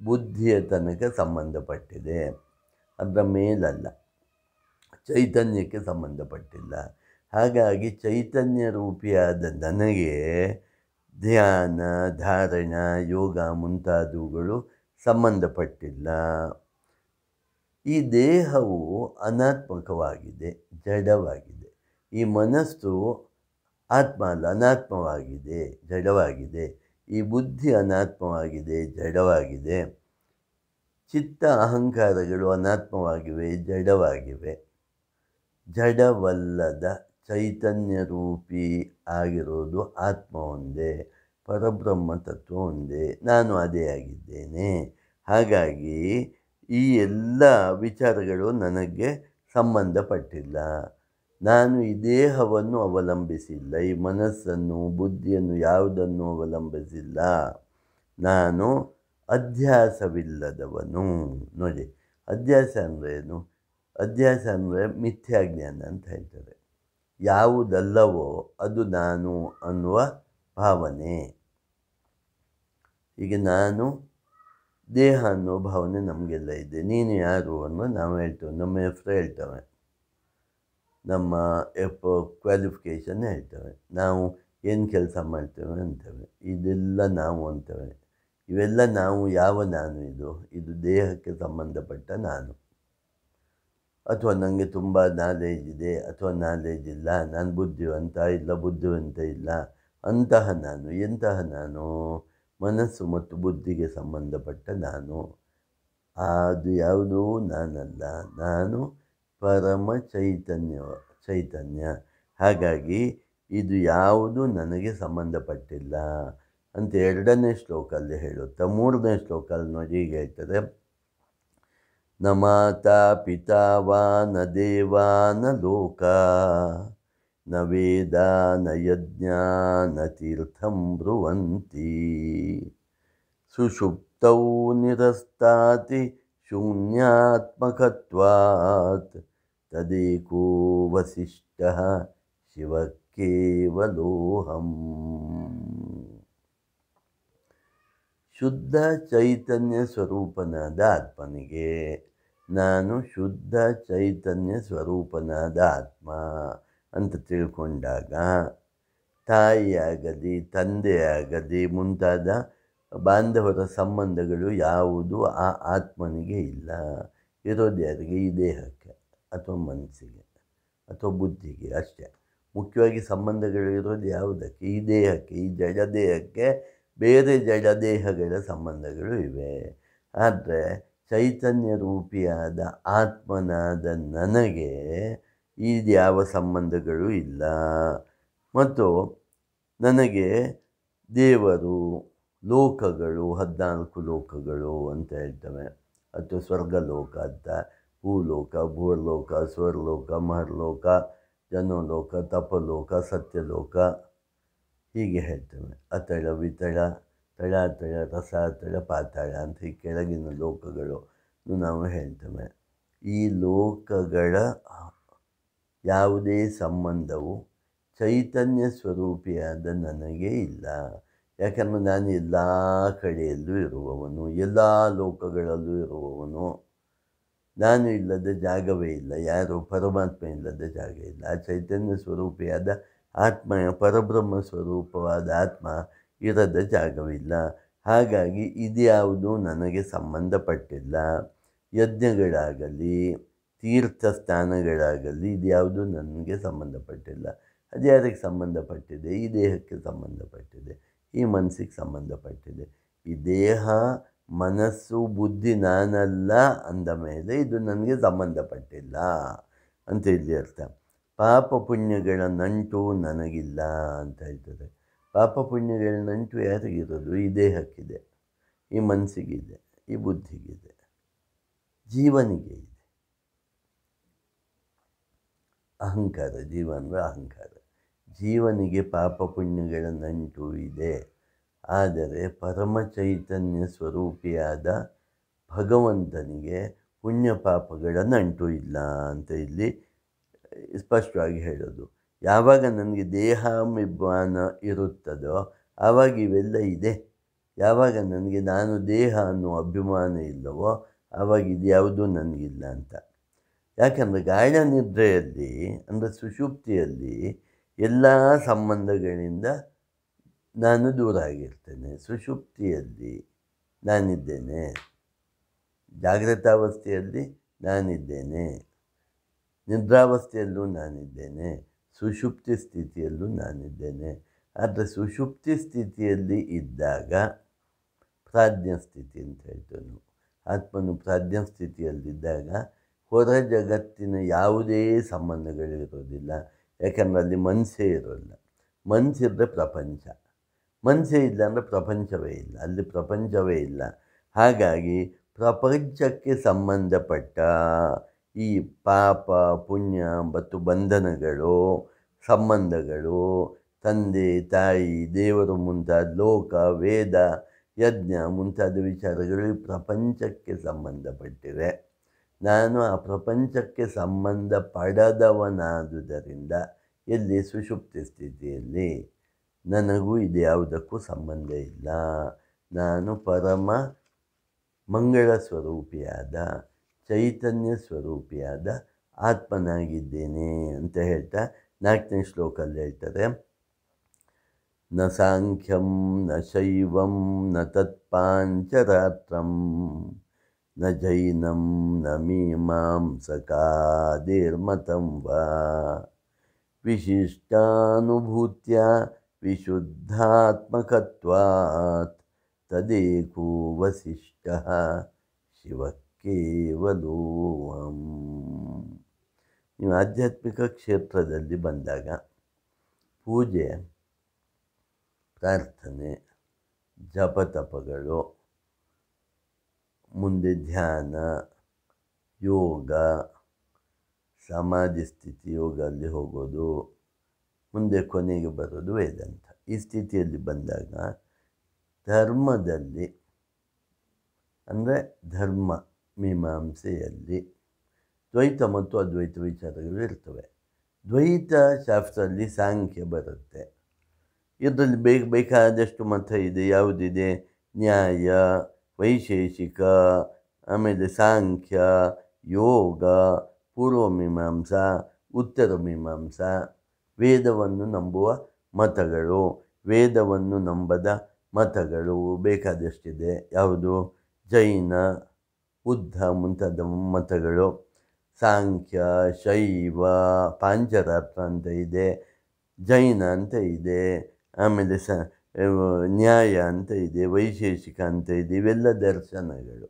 ಬುದ್ಧಿಯ ತನಕ ಸಂಬಂಧಪಟ್ಟಿದೆ. ಅದರ ಮೇಲಲ್ಲ, ಚೈತನ್ಯಕ್ಕೆ ಸಂಬಂಧಪಟ್ಟಿಲ್ಲ. ಹಾಗಾಗಿ ಚೈತನ್ಯ ರೂಪಿಯಾದ ನನಗೆ ಧ್ಯಾನ, ಧಾರಣ, ಯೋಗ ಮುಂತಾದವುಗಳು ಸಂಬಂಧಪಟ್ಟಿಲ್ಲ. ಈ ದೇಹವು ಅನಾತ್ಮಕವಾಗಿದೆ, ಜಡವಾಗಿದೆ. ಈ ಮನಸ್ಸು ಆತ್ಮ ಅಲ್ಲ, ಅನಾತ್ಮವಾಗಿದೆ, ಜಡವಾಗಿದೆ. ಈ ಬುದ್ಧಿ ಅನಾತ್ಮವಾಗಿದೆ, ಜಡವಾಗಿದೆ. ಚಿತ್ತ, ಅಹಂಕಾರಗಳು ಅನಾತ್ಮವಾಗಿವೆ, ಜಡವಾಗಿವೆ. ಜಡವಲ್ಲದ ಚೈತನ್ಯ ರೂಪಿ ಆಗಿರೋದು ಆತ್ಮ ಒಂದೇ, ಪರಬ್ರಹ್ಮ ತತ್ವ ಒಂದೇ, ನಾನು ಅದೇ ಆಗಿದ್ದೇನೆ. ಹಾಗಾಗಿ ಈ ಎಲ್ಲ ವಿಚಾರಗಳು ನನಗೆ ಸಂಬಂಧಪಟ್ಟಿಲ್ಲ. ನಾನು ಈ ದೇಹವನ್ನು ಅವಲಂಬಿಸಿಲ್ಲ, ಈ ಮನಸ್ಸನ್ನು, ಬುದ್ಧಿಯನ್ನು ಯಾವುದನ್ನು ಅವಲಂಬಿಸಿಲ್ಲ. ನಾನು ಅಧ್ಯಾಸವಿಲ್ಲದವನು. ನೋಡಿ, ಅಧ್ಯಾಸ ಅಂದರೆ ಏನು? ಅಧ್ಯಾಸ ಅಂದರೆ ಮಿಥ್ಯಾಜ್ಞಾನ ಅಂತ ಹೇಳ್ತಾರೆ. ಯಾವುದಲ್ಲವೋ ಅದು ನಾನು ಅನ್ನುವ ಭಾವನೆ. ಈಗ ನಾನು ದೇಹ ಅನ್ನೋ ಭಾವನೆ ನಮಗೆಲ್ಲ ಇದೆ. ನೀನು ಯಾರು ಅನ್ನೋ ನಾವು ಹೇಳ್ತೇವೆ, ನಮ್ಮ ಹೆಸರು ಹೇಳ್ತೇವೆ, ನಮ್ಮ ಕ್ವಾಲಿಫಿಕೇಷನ್ ಹೇಳ್ತೇವೆ, ನಾವು ಏನು ಕೆಲಸ ಮಾಡ್ತೇವೆ ಅಂತೇವೆ, ಇದೆಲ್ಲ ನಾವು ಅಂತೇವೆ. ಇವೆಲ್ಲ ನಾವು. ಯಾವ ನಾನು ಇದು ದೇಹಕ್ಕೆ ಸಂಬಂಧಪಟ್ಟ ನಾನು. ಅಥವಾ ನನಗೆ ತುಂಬ ನಾಲೇಜ್ ಇದೆ ಅಥವಾ ನಾಲೇಜ್ ಇಲ್ಲ, ನಾನು ಬುದ್ಧಿವಂತ ಇಲ್ಲ ಬುದ್ಧಿವಂತ ಇಲ್ಲ, ಅಂತಹ ನಾನು. ಎಂತಹ ನಾನು? ಮನಸ್ಸು ಮತ್ತು ಬುದ್ಧಿಗೆ ಸಂಬಂಧಪಟ್ಟ ನಾನು. ಅದು ಯಾವುದೂ ನಾನಲ್ಲ, ನಾನು ಪರಮ ಚೈತನ್ಯ. ಹಾಗಾಗಿ ಇದು ಯಾವುದು ನನಗೆ ಸಂಬಂಧಪಟ್ಟಿಲ್ಲ ಅಂತ 2ನೇ ಶ್ಲೋಕಲ್ಲಿ ಹೇಳುತ್ತಾ 3ನೇ ಶ್ಲೋಕಲ್ಲಿ ನೋಡಿ ಹೀಗೆ ಹೇಳ್ತಾರೆ, ನ ಮಾತಾ ಪಿತಾ ವಾ ನ ದೇವಾ ನ ಲೋಕ ನ ವೇದ ನ ಯಜ್ಞ ನ ತೀರ್ಥಂ ಬ್ರುವಂತಿ ಸುಷುಪ್ತೌ ನಿರಸ್ತಾತಿ ಶೂನ್ಯಾತ್ಮಕತ್ವಾತ್ ತದೇಕೋ ವಸಿಷ್ಠಃ ಶಿವ ಕೇವಲೋಹಂ. ಶುದ್ಧ ಚೈತನ್ಯ ಸ್ವರೂಪನಾದ ಆತ್ಮನಿಗೆ, ನಾನು ಶುದ್ಧ ಚೈತನ್ಯ ಸ್ವರೂಪನಾದ ಆತ್ಮ ಅಂತ ತಿಳ್ಕೊಂಡಾಗ ತಾಯಿಯಾಗಲಿ ತಂದೆಯಾಗಲಿ ಮುಂತಾದ ಬಾಂಧವರ ಸಂಬಂಧಗಳು ಯಾವುದು ಆ ಆತ್ಮನಿಗೆ ಇಲ್ಲ. ಇರೋದು ಯಾರಿಗೆ? ಈ ದೇಹಕ್ಕೆ ಅಥವಾ ಮನಸ್ಸಿಗೆ ಅಥವಾ ಬುದ್ಧಿಗೆ ಅಷ್ಟೇ. ಮುಖ್ಯವಾಗಿ ಸಂಬಂಧಗಳು ಇರೋದು ಯಾವುದಕ್ಕೆ? ಈ ದೇಹಕ್ಕೆ, ಈ ಜಡದೇಹಕ್ಕೆ. ಬೇರೆ ಜಡದೇಹಗಳ ಸಂಬಂಧಗಳು ಇವೆ. ಆದರೆ ಚೈತನ್ಯ ರೂಪಿಯಾದ ಆತ್ಮನಾದ ನನಗೆ ಇದು ಯಾವ ಸಂಬಂಧಗಳು ಇಲ್ಲ. ಮತ್ತು ನನಗೆ ದೇವರು, ಲೋಕಗಳು, 14 ಲೋಕಗಳು ಅಂತ ಹೇಳ್ತವೆ, ಅಥವಾ ಸ್ವರ್ಗಲೋಕ ಅಂತ, ಭೂಲೋಕ, ಭೂರ್ಲೋಕ, ಸ್ವರ್ಲೋಕ, ಮಹರ್ಲೋಕ, ಜನೋಲೋಕ, ತಪಲೋಕ, ಸತ್ಯಲೋಕ ಹೀಗೆ ಹೇಳ್ತೇವೆ. ಅತಳ ವಿತಳ, ತಳಾತಳ, ರಸಾತಳ, ಪಾತಾಳ ಅಂತ ಈ ಕೆಳಗಿನ ಲೋಕಗಳು ನಾವು ಹೇಳ್ತೇವೆ. ಈ ಲೋಕಗಳ ಯಾವುದೇ ಸಂಬಂಧವು ಚೈತನ್ಯ ಸ್ವರೂಪಿಯಾದ ನನಗೆ ಇಲ್ಲ. ಯಾಕಂದರೆ ನಾನು ಎಲ್ಲ ಕಡೆಯಲ್ಲೂ ಇರುವವನು, ಎಲ್ಲ ಲೋಕಗಳಲ್ಲೂ ಇರುವವನು. ನಾನು ಇಲ್ಲದ ಜಾಗವೇ ಇಲ್ಲ. ಯಾರು? ಪರಮಾತ್ಮ ಇಲ್ಲದ ಜಾಗ ಇಲ್ಲ. ಆ ಚೈತನ್ಯ ಸ್ವರೂಪಿಯಾದ ಆತ್ಮ, ಪರಬ್ರಹ್ಮ ಸ್ವರೂಪವಾದ ಆತ್ಮ ಇರದ ಜಾಗವಿಲ್ಲ. ಹಾಗಾಗಿ ಇದ್ಯಾವುದು ನನಗೆ ಸಂಬಂಧಪಟ್ಟಿಲ್ಲ. ಯಜ್ಞಗಳಾಗಲಿ ತೀರ್ಥ ಸ್ಥಾನಗಳಾಗಲಿ ಇದ್ಯಾವುದು ನನಗೆ ಸಂಬಂಧಪಟ್ಟಿಲ್ಲ. ಅದು ಯಾರಿಗೆ ಸಂಬಂಧಪಟ್ಟಿದೆ? ಈ ದೇಹಕ್ಕೆ ಸಂಬಂಧಪಟ್ಟಿದೆ, ಈ ಮನಸ್ಸಿಗೆ ಸಂಬಂಧಪಟ್ಟಿದೆ. ಈ ದೇಹ ಮನಸ್ಸು ಬುದ್ಧಿ ನಾನಲ್ಲ ಅಂದ ಮೇಲೆ ಇದು ನನಗೆ ಸಂಬಂಧಪಟ್ಟಿಲ್ಲ ಅಂತ ಇಲ್ಲಿ ಅರ್ಥ. ಪಾಪ ಪುಣ್ಯಗಳ ನಂಟು ನನಗಿಲ್ಲ ಅಂತ ಹೇಳ್ತದೆ. ಪಾಪ ಪುಣ್ಯಗಳ ನಂಟು ಯಾರಿಗಿರೋದು? ಈ ದೇಹಕ್ಕಿದೆ, ಈ ಮನಸ್ಸಿಗಿದೆ, ಈ ಬುದ್ಧಿಗಿದೆ, ಜೀವನಿಗೆ ಇದೆ. ಅಹಂಕಾರ, ಜೀವ ಅಂದರೆ ಅಹಂಕಾರ. ಜೀವನಿಗೆ ಪಾಪ ಪುಣ್ಯಗಳ ನಂಟು ಇದೆ. ಆದರೆ ಪರಮ ಚೈತನ್ಯ ಸ್ವರೂಪಿಯಾದ ಭಗವಂತನಿಗೆ ಪುಣ್ಯ ಪಾಪಗಳ ನಂಟು ಇಲ್ಲ ಅಂತ ಇಲ್ಲಿ ಸ್ಪಷ್ಟವಾಗಿ ಹೇಳೋದು. ಯಾವಾಗ ನನಗೆ ದೇಹಾಭಿಮಾನ ಇರುತ್ತದೋ ಆವಾಗ ಇವೆಲ್ಲ ಇದೆ. ಯಾವಾಗ ನನಗೆ ನಾನು ದೇಹ ಅನ್ನೋ ಅಭಿಮಾನ ಇಲ್ಲವೋ ಆವಾಗ ಇದು ಯಾವುದೂ ನನಗಿಲ್ಲ ಅಂತ. ಯಾಕಂದರೆ ಗಾಢ ನಿದ್ರೆಯಲ್ಲಿ ಅಂದರೆ ಸುಷುಪ್ತಿಯಲ್ಲಿ ಎಲ್ಲ ಸಂಬಂಧಗಳಿಂದ ನಾನು ದೂರ ಆಗಿರ್ತೇನೆ. ಸುಷುಪ್ತಿಯಲ್ಲಿ ನಾನಿದ್ದೇನೆ, ಜಾಗೃತಾವಸ್ಥೆಯಲ್ಲಿ ನಾನಿದ್ದೇನೆ, ನಿದ್ರಾವಸ್ಥೆಯಲ್ಲೂ ನಾನಿದ್ದೇನೆ, ಸುಷುಪ್ತಿ ಸ್ಥಿತಿಯಲ್ಲೂ ನಾನಿದ್ದೇನೆ. ಆದರೆ ಸುಷುಪ್ತಿ ಸ್ಥಿತಿಯಲ್ಲಿ ಇದ್ದಾಗ ಪ್ರಾಜ್ಞಸ್ಥಿತಿ ಅಂತ ಹೇಳ್ತೇವೆ ನಾವು. ಆತ್ಮನು ಪ್ರಾಜ್ಞಸ್ಥಿತಿಯಲ್ಲಿದ್ದಾಗ ಹೊರ ಜಗತ್ತಿನ ಯಾವುದೇ ಸಂಬಂಧಗಳಿರೋದಿಲ್ಲ. ಯಾಕಂದರೆ ಅಲ್ಲಿ ಮನಸ್ಸೇ ಇರೋಲ್ಲ. ಮನಸ್ಸಿದ್ರೆ ಪ್ರಪಂಚ, ಮನಸ್ಸೇ ಇಲ್ಲ ಅಂದರೆ ಪ್ರಪಂಚವೇ ಇಲ್ಲ, ಅಲ್ಲಿ ಪ್ರಪಂಚವೇ ಇಲ್ಲ. ಹಾಗಾಗಿ ಪ್ರಪಂಚಕ್ಕೆ ಸಂಬಂಧಪಟ್ಟ ಈ ಪಾಪ ಪುಣ್ಯ ಮತ್ತು ಬಂಧನಗಳು, ಸಂಬಂಧಗಳು, ತಂದೆ ತಾಯಿ, ದೇವರು ಮುಂತಾದ ಲೋಕ, ವೇದ, ಯಜ್ಞ ಮುಂತಾದ ವಿಚಾರಗಳು ಈ ಪ್ರಪಂಚಕ್ಕೆ ಸಂಬಂಧಪಟ್ಟಿವೆ. ನಾನು ಆ ಪ್ರಪಂಚಕ್ಕೆ ಸಂಬಂಧ ಪಡೆದವನಾದುದರಿಂದ ಎಲ್ಲಿ? ಸುಷುಪ್ತಿ ಸ್ಥಿತಿಯಲ್ಲಿ ನನಗೂ ಇದು ಯಾವುದಕ್ಕೂ ಸಂಬಂಧ ಇಲ್ಲ. ನಾನು ಪರಮ ಮಂಗಳ ಸ್ವರೂಪಿಯಾದ ಚೈತನ್ಯ ಸ್ವರೂಪಿಯಾದ ಆತ್ಮನಾಗಿದ್ದೇನೆ ಅಂತ ಹೇಳ್ತಾ 4ನೇ ಶ್ಲೋಕಲ್ಲಿ ಹೇಳ್ತಾರೆ, ನ ಸಾಂಖ್ಯಂ ನ ಶೈವಂ ನ ತತ್ಪಾಂಚರಾತ್ರಂ ನ ಜೈನಂ ನ ಮೀಮಾಂಸಕಾದಿರ್ಮತಂ ವಾ ವಿಶಿಷ್ಟಾನುಭೂತ್ಯ ವಿಶುದ್ಧಾತ್ಮಕತ್ವಾತ್ ತದೇಕೋ ವಸಿಷ್ಠಃ ಶಿವಕೇವಲೋಹಂ. ನೀವು ಆಧ್ಯಾತ್ಮಿಕ ಕ್ಷೇತ್ರದಲ್ಲಿ ಬಂದಾಗ ಪೂಜೆ, ಪ್ರಾರ್ಥನೆ, ಜಪತಪಗಳು, ಮುಂದೆ ಧ್ಯಾನ, ಯೋಗ, ಸಮಾಧಿ ಸ್ಥಿತಿ, ಯೋಗ ಅಲ್ಲಿ ಹೋಗೋದು, ಮುಂದೆ ಕೊನೆಗೆ ಬರೋದು ವೇದಾಂತ. ಈ ಸ್ಥಿತಿಯಲ್ಲಿ ಬಂದಾಗ ಧರ್ಮದಲ್ಲಿ ಅಂದರೆ ಧರ್ಮ ಮೀಮಾಂಸೆಯಲ್ಲಿ ದ್ವೈತ ಮತ್ತು ಅದ್ವೈತ ವಿಚಾರಗಳು ಇರ್ತವೆ. ದ್ವೈತ ಶಾಸ್ತ್ರದಲ್ಲಿ ಸಾಂಖ್ಯ ಬರುತ್ತೆ. ಇದರಲ್ಲಿ ಬೇಕಾದಷ್ಟು ಮತ ಇದೆ. ಯಾವುದಿದೆ? ನ್ಯಾಯ, ವೈಶೇಷಿಕ, ಆಮೇಲೆ ಸಾಂಖ್ಯ, ಯೋಗ, ಪೂರ್ವಮೀಮಾಂಸ, ಉತ್ತರ ಮೀಮಾಂಸ, ವೇದವನ್ನು ನಂಬುವ ಮತಗಳು, ವೇದವನ್ನು ನಂಬದ ಮತಗಳು ಬೇಕಾದಷ್ಟಿದೆ. ಯಾವುದು? ಜೈನ, ಬುದ್ಧ ಮುಂತಾದ ಮತಗಳು, ಸಾಂಖ್ಯ, ಶೈವ, ಪಾಂಚರಾತ್ರ ಅಂತ ಇದೆ, ಜೈನ ಅಂತ ಇದೆ, ಆಮೇಲೆ ನ್ಯಾಯ ಅಂತ ಇದೆ, ವೈಶೇಷಿಕ ಅಂತ ಇದೆ. ಇವೆಲ್ಲ ದರ್ಶನಗಳು.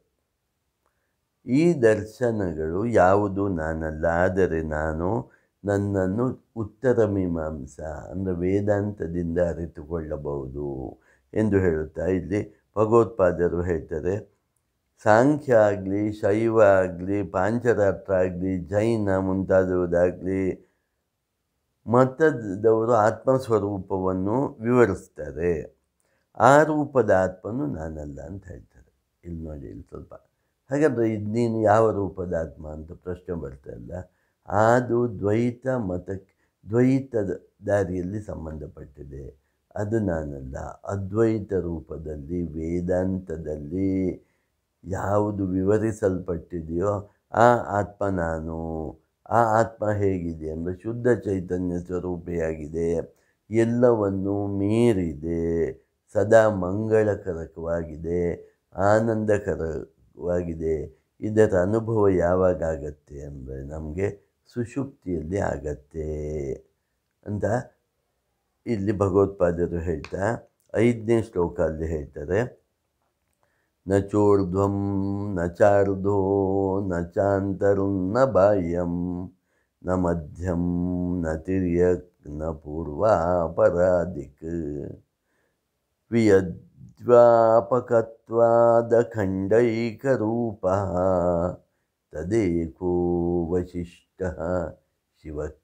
ಈ ದರ್ಶನಗಳು ಯಾವುದು ನಾನಲ್ಲ, ಆದರೆ ನಾನು ನನ್ನನ್ನು ಉತ್ತರ ಮೀಮಾಂಸ ಅಂದರೆ ವೇದಾಂತದಿಂದ ಅರಿತುಕೊಳ್ಳಬಹುದು ಎಂದು ಹೇಳುತ್ತಾ ಇಲ್ಲಿ ಭಗವತ್ಪಾದರು ಹೇಳ್ತಾರೆ, ಸಾಂಖ್ಯ ಆಗಲಿ, ಶೈವ ಆಗಲಿ, ಪಾಂಚರಾತ್ರ ಆಗಲಿ, ಜೈನ ಮುಂತಾದವುದಾಗಲಿ ಮತದವರು ಆತ್ಮಸ್ವರೂಪವನ್ನು ವಿವರಿಸ್ತಾರೆ. ಆ ರೂಪದ ಆತ್ಮನು ನಾನಲ್ಲ ಅಂತ ಹೇಳ್ತಾರೆ. ಇಲ್ಲಿ ನೋಡಿ, ಇಲ್ಲಿ ಸ್ವಲ್ಪ ಹಾಗಾದರೆ ನೀನು ಯಾವ ರೂಪದ ಆತ್ಮ ಅಂತ ಪ್ರಶ್ನೆ ಬರ್ತಾಯಿಲ್ಲ. ಅದು ದ್ವೈತದ ದಾರಿಯಲ್ಲಿ ಸಂಬಂಧಪಟ್ಟಿದೆ. ಅದು ನಾನಲ್ಲ. ಅದ್ವೈತ ರೂಪದಲ್ಲಿ ವೇದಾಂತದಲ್ಲಿ ಯಾವುದು ವಿವರಿಸಲ್ಪಟ್ಟಿದೆಯೋ ಆ ಆತ್ಮ ನಾನು. ಆ ಆತ್ಮ ಹೇಗಿದೆ ಅಂದರೆ ಶುದ್ಧ ಚೈತನ್ಯ ಸ್ವರೂಪಿಯಾಗಿದೆ, ಎಲ್ಲವನ್ನೂ ಮೀರಿದೆ, ಸದಾ ಮಂಗಳಕರಕವಾಗಿದೆ, ಆನಂದಕರವಾಗಿದೆ. ಇದರ ಅನುಭವ ಯಾವಾಗ ಆಗತ್ತೆ ಅಂದರೆ ನಮಗೆ ಸುಷುಪ್ತಿಯಲ್ಲಿ ಆಗತ್ತೆ ಅಂತ ಇಲ್ಲಿ ಭಗವತ್ಪಾದರು ಹೇಳ್ತಾ 5ನೇ ಶ್ಲೋಕ ಅಲ್ಲಿ ಹೇಳ್ತಾರೆ, ನ ಚೋರ್ಧ್ವಂ ನ ಚಾರ್ಧೋ ನ ಚಾಂತರುನ್ನ ಬಾಹ್ಯಂ ನ ಮಧ್ಯಂ ನ ತಿರ್ಯಕ್ ನ ಪೂರ್ವಾಪರಾದಿಕ್ ವಿಯದ್ವ್ಯಾಪಕತ್ವಾದಖಂಡೈಕರೂಪಃ ತದೇಕೋ ವಸಿಷ್ಠಃ ಶಿವಕೇವಲೋಹಂ.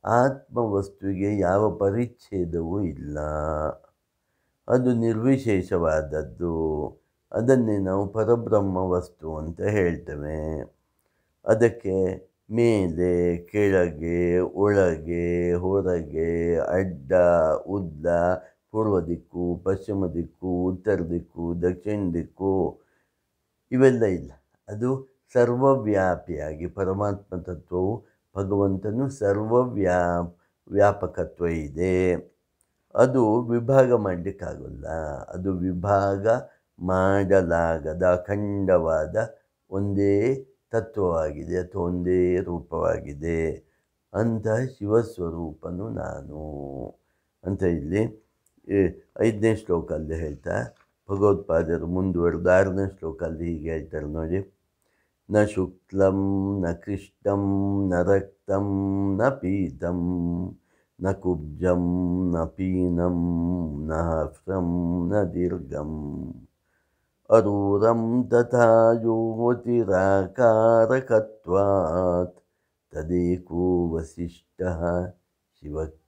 ಆತ್ಮವಸ್ತುವಿಗೆ ಯಾವ ಪರಿಚ್ಛೇದವೂ ಇಲ್ಲ. ಅದು ನಿರ್ವಿಶೇಷವಾದದ್ದು. ಅದನ್ನೇ ನಾವು ಪರಬ್ರಹ್ಮ ವಸ್ತು ಅಂತ ಹೇಳ್ತೇವೆ. ಅದಕ್ಕೆ ಮೇಲೆ, ಕೆಳಗೆ, ಒಳಗೆ, ಹೊರಗೆ, ಅಡ್ಡ, ಉದ್ದ, ಪೂರ್ವ ದಿಕ್ಕು, ಪಶ್ಚಿಮ ದಿಕ್ಕು, ಉತ್ತರ ದಿಕ್ಕು, ದಕ್ಷಿಣ ದಿಕ್ಕು ಇವೆಲ್ಲ ಇಲ್ಲ. ಅದು ಸರ್ವವ್ಯಾಪಿಯಾಗಿ ಪರಮಾತ್ಮ ತತ್ವವು, ಭಗವಂತನು ವ್ಯಾಪಕತ್ವ ಇದೆ. ಅದು ವಿಭಾಗ ಮಾಡಲಿಕ್ಕಾಗಲ್ಲ. ಅದು ವಿಭಾಗ ಮಾಡಲಾಗದ ಅಖಂಡವಾದ ಒಂದೇ ತತ್ವವಾಗಿದೆ ಅಥವಾ ಒಂದೇ ರೂಪವಾಗಿದೆ. ಅಂತಹ ಶಿವಸ್ವರೂಪನು ನಾನು ಅಂತ ಇಲ್ಲಿ 5ನೇ ಶ್ಲೋಕಲ್ಲಿ ಹೇಳ್ತಾ ಭಗವತ್ಪಾದರು ಮುಂದುವರೆದು 6ನೇ ಶ್ಲೋಕಲ್ಲಿ ಹೀಗೆ ಹೇಳ್ತಾರೆ ನೋಡಿ, ನ ಶುಕ್ಲಂ ನ ಕೃಷ್ಣಂ ನ ರಕ್ತಂ ನ ಪೀತಂ ನ ಕುಬ್ಜಂ ನ ಪೀನಂ ನ ಹ್ರಂ ನ ದೀರ್ಘಂ ಅರೂರಂ ತಥಾ ಜ್ಯೋತಿರಾಕಾರಕತ್ವಾತ್ ತದೇಕೋ ವಸಿಷ್ಠಃ ಶಿವಕೇವಲೋಹಂ.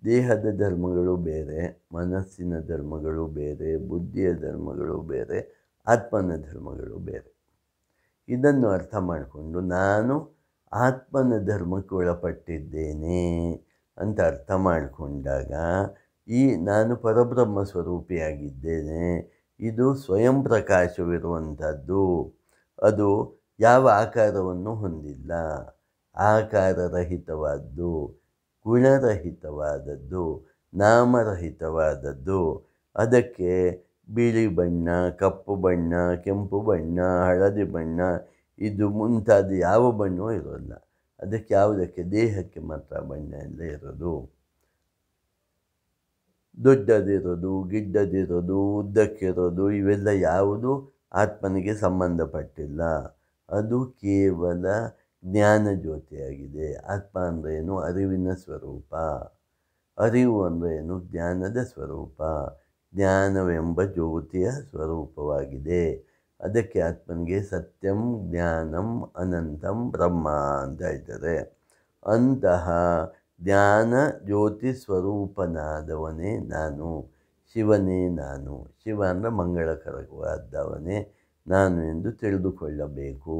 ದೇಹದ ಧರ್ಮಗಳು ಬೇರೆ, ಮನಸ್ಸಿನ ಧರ್ಮಗಳು ಬೇರೆ, ಬುದ್ಧಿಯ ಧರ್ಮಗಳು ಬೇರೆ, ಆತ್ಮನ ಧರ್ಮಗಳು ಬೇರೆ. ಇದನ್ನು ಅರ್ಥ ಮಾಡಿಕೊಂಡು ನಾನು ಆತ್ಮನ ಧರ್ಮಕ್ಕೆ ಒಳಪಟ್ಟಿದ್ದೇನೆ, ಅಂತ ಅರ್ಥ ಮಾಡಿಕೊಂಡಾಗ ಈ ನಾನು ಪರಬ್ರಹ್ಮ ಸ್ವರೂಪಿಯಾಗಿದ್ದೇನೆ, ಇದು ಸ್ವಯಂ ಪ್ರಕಾಶವಿರುವಂಥದ್ದು, ಅದು ಯಾವ ಆಕಾರವನ್ನು ಹೊಂದಿಲ್ಲ, ಆಕಾರರಹಿತವಾದ್ದು, ಗುಣರಹಿತವಾದದ್ದು, ನಾಮರಹಿತವಾದದ್ದು. ಅದಕ್ಕೆ ಬಿಳಿ ಬಣ್ಣ, ಕಪ್ಪು ಬಣ್ಣ, ಕೆಂಪು ಬಣ್ಣ, ಹಳದಿ ಬಣ್ಣ ಇದು ಮುಂತಾದ ಯಾವ ಬಣ್ಣವೂ ಇರೋಲ್ಲ. ಅದಕ್ಕೆ ಯಾವುದಕ್ಕೆ ದೇಹಕ್ಕೆ ಮಾತ್ರ ಬಣ್ಣ ಎಲ್ಲ ಇರೋದು. ದೊಡ್ಡದಿರೋದು, ಗಿಡ್ಡದಿರೋದು, ಉದ್ದಕ್ಕಿರೋದು ಇವೆಲ್ಲ ಯಾವುದು ಆತ್ಮನಿಗೆ ಸಂಬಂಧಪಟ್ಟಿಲ್ಲ. ಅದು ಕೇವಲ ಜ್ಞಾನ ಜ್ಯೋತಿಯಾಗಿದೆ. ಆತ್ಮ ಅಂದ್ರೇನು? ಅರಿವಿನ ಸ್ವರೂಪ. ಅರಿವು ಅಂದ್ರೇನು? ಜ್ಞಾನದ ಸ್ವರೂಪ. ಜ್ಞಾನವೆಂಬ ಜ್ಯೋತಿಯ ಸ್ವರೂಪವಾಗಿದೆ. ಅದಕ್ಕೆ ಆತ್ಮನಿಗೆ ಸತ್ಯಂ ಜ್ಞಾನಂ ಅನಂತಂ ಬ್ರಹ್ಮ ಅಂತ ಹೇಳ್ತಾರೆ. ಅಂತಹ ಜ್ಞಾನ ಜ್ಯೋತಿ ಸ್ವರೂಪನಾದವನೇ ನಾನು, ಶಿವನೇ ನಾನು. ಶಿವ ಅಂದರೆ ಮಂಗಳಕರವಾದವನೇ ನಾನು ಎಂದು ತಿಳಿದುಕೊಳ್ಳಬೇಕು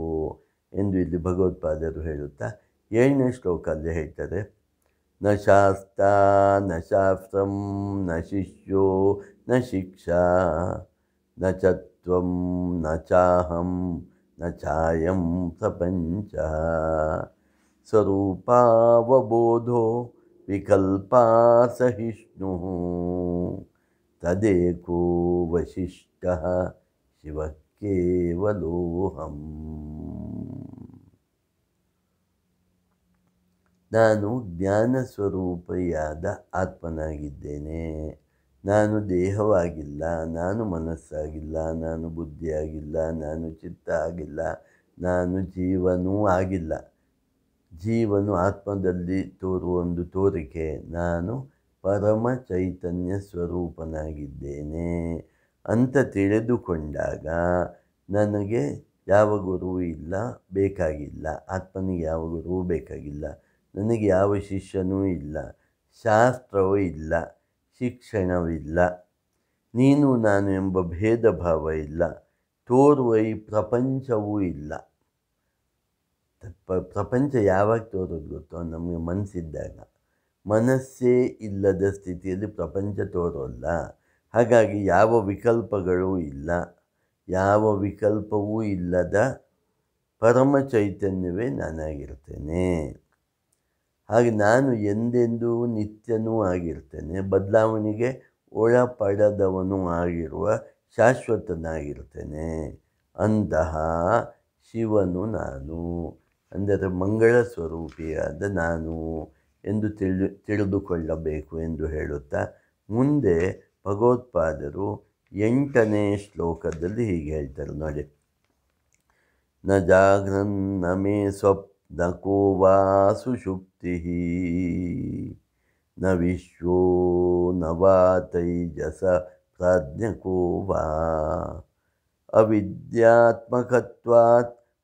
ಎಂದು ಇಲ್ಲಿ ಭಗವತ್ಪಾದರು ಹೇಳುತ್ತಾ 7ನೇ ಶ್ಲೋಕದಲ್ಲಿ ಹೇಳ್ತಾರೆ. ನ ಶಾಸ್ತ್ರ ನ ಶಾಸ್ತ್ರಂ ನ ಶಿಷ್ಯೋ ನ ಶಿಕ್ಷಾ ನ ಚ ತ್ವಂ ನ ಚಾಹಂ ನ ಛಾಯಂ ಪ್ರಪಂಚ ಸ್ವರೂಪಾವಬೋಧೋ ವಿಕಲ್ಪಾ ಸಹಿಷ್ಣುಃ ತದೇಕೋ ವಶಿಷ್ಠಃ ಶಿವಃ ಕೇವಲೋಹಂ. ನಾನು ಜ್ಞಾನ ಸ್ವರೂಪಿಯಾದ ಆತ್ಮನಾಗಿದ್ದೇನೆ. ನಾನು ದೇಹವಾಗಿಲ್ಲ, ನಾನು ಮನಸ್ಸಾಗಿಲ್ಲ, ನಾನು ಬುದ್ಧಿಯಾಗಿಲ್ಲ, ನಾನು ಚಿತ್ತ ಆಗಿಲ್ಲ, ನಾನು ಜೀವನೂ ಆಗಿಲ್ಲ. ಜೀವನು ಆತ್ಮದಲ್ಲಿ ತೋರುವ ಒಂದು ತೋರಿಕೆ. ನಾನು ಪರಮ ಚೈತನ್ಯ ಸ್ವರೂಪನಾಗಿದ್ದೇನೆ ಅಂತ ತಿಳಿದುಕೊಂಡಾಗ ನನಗೆ ಯಾವ ಗುರುವೂ ಇಲ್ಲ, ಬೇಕಾಗಿಲ್ಲ. ಆತ್ಮನಿಗೆ ಯಾವ ಗುರುವೂ ಬೇಕಾಗಿಲ್ಲ. ನನಗೆ ಯಾವ ಶಿಷ್ಯನೂ ಇಲ್ಲ, ಶಾಸ್ತ್ರವೂ ಇಲ್ಲ, ಶಿಕ್ಷಣವಿಲ್ಲ, ನೀನು ನಾನು ಎಂಬ ಭೇದ ಭಾವ ಇಲ್ಲ, ತೋರುವ ಈ ಪ್ರಪಂಚವೂ ಇಲ್ಲ. ಪ್ರಪಂಚ ಯಾವಾಗ ತೋರೋದು ಗೊತ್ತೋ? ನಮಗೆ ಮನಸ್ಸಿದ್ದಾಗ. ಮನಸ್ಸೇ ಇಲ್ಲದ ಸ್ಥಿತಿಯಲ್ಲಿ ಪ್ರಪಂಚ ತೋರೋಲ್ಲ. ಹಾಗಾಗಿ ಯಾವ ವಿಕಲ್ಪಗಳೂ ಇಲ್ಲ. ಯಾವ ವಿಕಲ್ಪವೂ ಇಲ್ಲದ ಪರಮ ಚೈತನ್ಯವೇ ನಾನಾಗಿರ್ತೇನೆ. ಹಾಗೆ ನಾನು ಎಂದೆಂದೂ ನಿತ್ಯನೂ ಆಗಿರ್ತೇನೆ. ಬದಲಾವಣೆಗೆ ಒಳಪಡದವನು ಆಗಿರುವ ಶಾಶ್ವತನಾಗಿರ್ತೇನೆ. ಅಂತಹ ಶಿವನು ನಾನು, ಅಂದರೆ ಮಂಗಳ ಸ್ವರೂಪಿಯಾದ ನಾನು ಎಂದು ತಿಳಿದುಕೊಳ್ಳಬೇಕು ಎಂದು ಹೇಳುತ್ತಾ ಮುಂದೆ ಭಗವತ್ಪಾದರು 8ನೇ ಶ್ಲೋಕದಲ್ಲಿ ಹೀಗೆ ಹೇಳ್ತಾರೆ ನೋಡಿ. ನ ಜಾಗ್ರನ್ ನ ಮೇ ಸ್ವಪ್ನ ಕೋ ವಾ ಸುಷುಪ್ತಿ ನ ವಿಶ್ವೋ ನ ವಾ ತೈಜಸ ಪ್ರಾಜ್ಞಕೋ ವಾ ಅವಿದ್ಯಾತ್ಮಕತ್ವಾತ್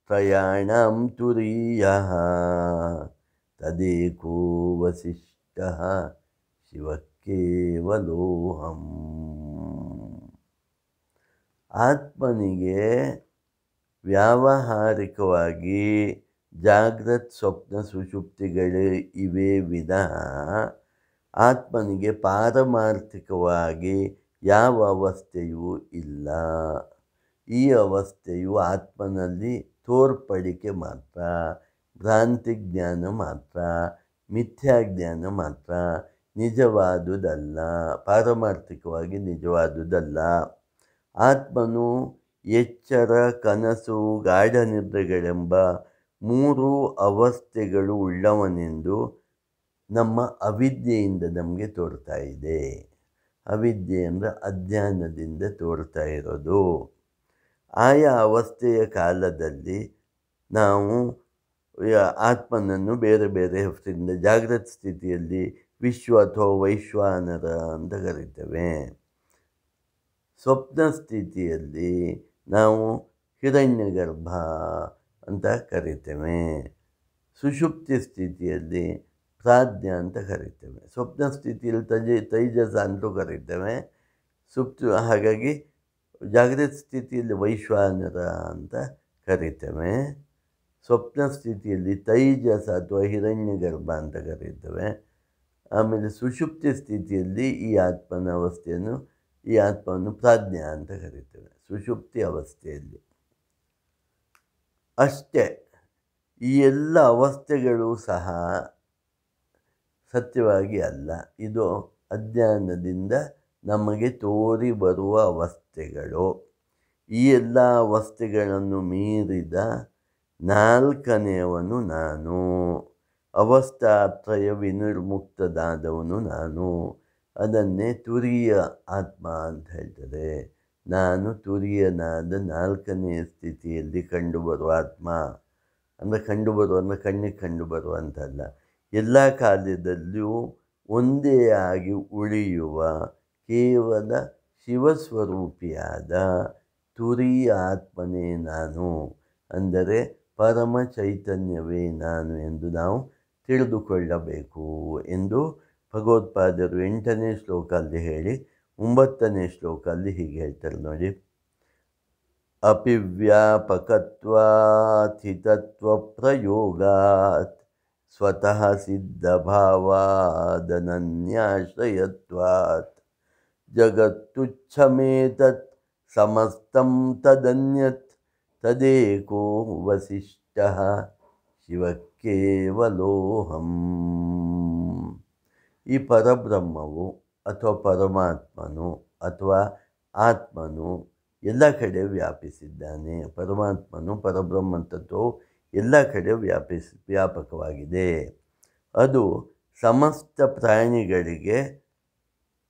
ತ್ರಯಾಣಂ ತುರೀಯಃ ತದೇಕೋ ವಸಿಷ್ಠಃ ಶಿವಃ ಕೇವಲೋಹಂ. ಆತ್ಮನಿಗೆ ವ್ಯಾವಹಾರಿಕವಾಗಿ ಜಾಗ್ರತ್ ಸ್ವಪ್ನ ಸುಷುಪ್ತಿಗಳೇ ಇವೆ ವಿನಃ ಆತ್ಮನಿಗೆ ಪಾರಮಾರ್ಥಿಕವಾಗಿ ಯಾವ ಅವಸ್ಥೆಯೂ ಇಲ್ಲ. ಈ ಅವಸ್ಥೆಯು ಆತ್ಮನಲ್ಲಿ ತೋರ್ಪಡಿಕೆ ಮಾತ್ರ, ಭ್ರಾಂತಿ ಜ್ಞಾನ ಮಾತ್ರ, ಮಿಥ್ಯಾಜ್ಞಾನ ಮಾತ್ರ, ನಿಜವಾದುದಲ್ಲ, ಪಾರಮಾರ್ಥಿಕವಾಗಿ ನಿಜವಾದುದಲ್ಲ. ಆತ್ಮನು ಎಚ್ಚರ, ಕನಸು, ಗಾಢ ನಿದ್ರೆಗಳೆಂಬ 3 ಅವಸ್ಥೆಗಳು ಉಳ್ಳವನೆಂದು ನಮ್ಮ ಅವಿದ್ಯೆಯಿಂದ ನಮಗೆ ತೋರ್ತಾ ಇದೆ. ಅವಿದ್ಯೆ ಅಂದರೆ ಅಜ್ಞಾನದಿಂದ ತೋರ್ತಾ ಇರೋದು. ಆಯಾ ಅವಸ್ಥೆಯ ಕಾಲದಲ್ಲಿ ನಾವು ಆತ್ಮನನ್ನು ಬೇರೆ ಬೇರೆ ಹೆಸರಿಂದ ಜಾಗೃತ ಸ್ಥಿತಿಯಲ್ಲಿ ವಿಶ್ವ ಅಥವಾ ವೈಶ್ವಾನರ ಅಂತ ಕರಿತೇವೆ. ಸ್ವಪ್ನ ಸ್ಥಿತಿಯಲ್ಲಿ ನಾವು ಹಿರಣ್ಯಗರ್ಭ ಅಂತ ಕರಿತೇವೆ. ಸುಷುಪ್ತಿ ಸ್ಥಿತಿಯಲ್ಲಿ ಪ್ರಾಜ್ಞ ಅಂತ ಕರಿತೇವೆ. ಸ್ವಪ್ನ ಸ್ಥಿತಿಯಲ್ಲಿ ತೈಜಸ ಅಂತಲೂ ಕರಿತೇವೆ. ಹಾಗಾಗಿ ಜಾಗೃತ ಸ್ಥಿತಿಯಲ್ಲಿ ವೈಶ್ವಾನರ ಅಂತ ಕರಿತೇವೆ. ಸ್ವಪ್ನ ಸ್ಥಿತಿಯಲ್ಲಿ ತೈಜಸ ಅಥವಾ ಹಿರಣ್ಯಗರ್ಭ ಅಂತ ಕರೀತೇವೆ. ಆಮೇಲೆ ಸುಷುಪ್ತಿ ಸ್ಥಿತಿಯಲ್ಲಿ ಈ ಆತ್ಮವನ್ನು ಪ್ರಾಜ್ಞಾ ಅಂತ ಕರೀತೇವೆ, ಸುಷುಪ್ತಿ ಅವಸ್ಥೆಯಲ್ಲಿ. ಅಷ್ಟೇ, ಈ ಎಲ್ಲ ಅವಸ್ಥೆಗಳು ಸಹ ಸತ್ಯವಾಗಿ ಅಲ್ಲ. ಇದು ಅಜ್ಞಾನದಿಂದ ನಮಗೆ ತೋರಿ ಬರುವ ಅವಸ್ಥೆಗಳು. ಈ ಎಲ್ಲ ಅವಸ್ಥೆಗಳನ್ನು ಮೀರಿದ ನಾಲ್ಕನೆಯವನು ನಾನು, ಅವಸ್ಥಾತ್ರಯ ವಿನಿರ್ಮುಕ್ತನಾದವನು ನಾನು. ಅದನ್ನೇ ತುರಿಯ ಆತ್ಮ ಅಂತ ಹೇಳ್ತಾರೆ. ನಾನು ತುರಿಯನಾದ ನಾಲ್ಕನೆಯ ಸ್ಥಿತಿಯಲ್ಲಿ ಕಂಡುಬರುವ ಆತ್ಮ. ಅಂದರೆ ಕಣ್ಣಿಗೆ ಕಂಡುಬರುವ ಅಂತಲ್ಲ, ಎಲ್ಲ ಕಾಲದಲ್ಲಿಯೂ ಒಂದೇ ಆಗಿ ಉಳಿಯುವ ಕೇವಲ ಶಿವಸ್ವರೂಪಿಯಾದ ತುರಿಯ ಆತ್ಮನೇ ನಾನು, ಅಂದರೆ ಪರಮ ಚೈತನ್ಯವೇ ನಾನು ಎಂದು ನಾವು ತಿಳಿದುಕೊಳ್ಳಬೇಕು ಎಂದು ಭಗವತ್ಪಾದರು 8ನೇ ಶ್ಲೋಕ ಅಲ್ಲಿ ಹೇಳಿ 9ನೇ ಶ್ಲೋಕ ಅಲ್ಲಿ ಹೀಗೆ ಹೇಳ್ತಾರೆ ನೋಡಿ. ಅಪಿ ವ್ಯಾಪಕತ್ವಾತ್ ಹಿತತ್ವಪ್ರಯೋಗಾತ್ ಸ್ವತಃ ಸಿದ್ಧಭಾವಾದನನ್ಯಾಶ್ರಯತ್ವಾತ್ ಜಗತ್ತುಚ್ಛಮೇತತ್ ಸಮಸ್ತಂ ತದನ್ಯತ್ ತದೇಕೋ ವಸಿಷ್ಠಃ ಶಿವಕೇವಲೋಹಂ. ಈ ಪರಬ್ರಹ್ಮವು ಅಥವಾ ಪರಮಾತ್ಮನು ಅಥವಾ ಆತ್ಮನು ಎಲ್ಲ ಕಡೆ ವ್ಯಾಪಿಸಿದ್ದಾನೆ. ಪರಮಾತ್ಮನು, ಪರಬ್ರಹ್ಮ ತತ್ವವು ಎಲ್ಲ ಕಡೆ ವ್ಯಾಪಕವಾಗಿದೆ. ಅದು ಸಮಸ್ತ ಪ್ರಾಣಿಗಳಿಗೆ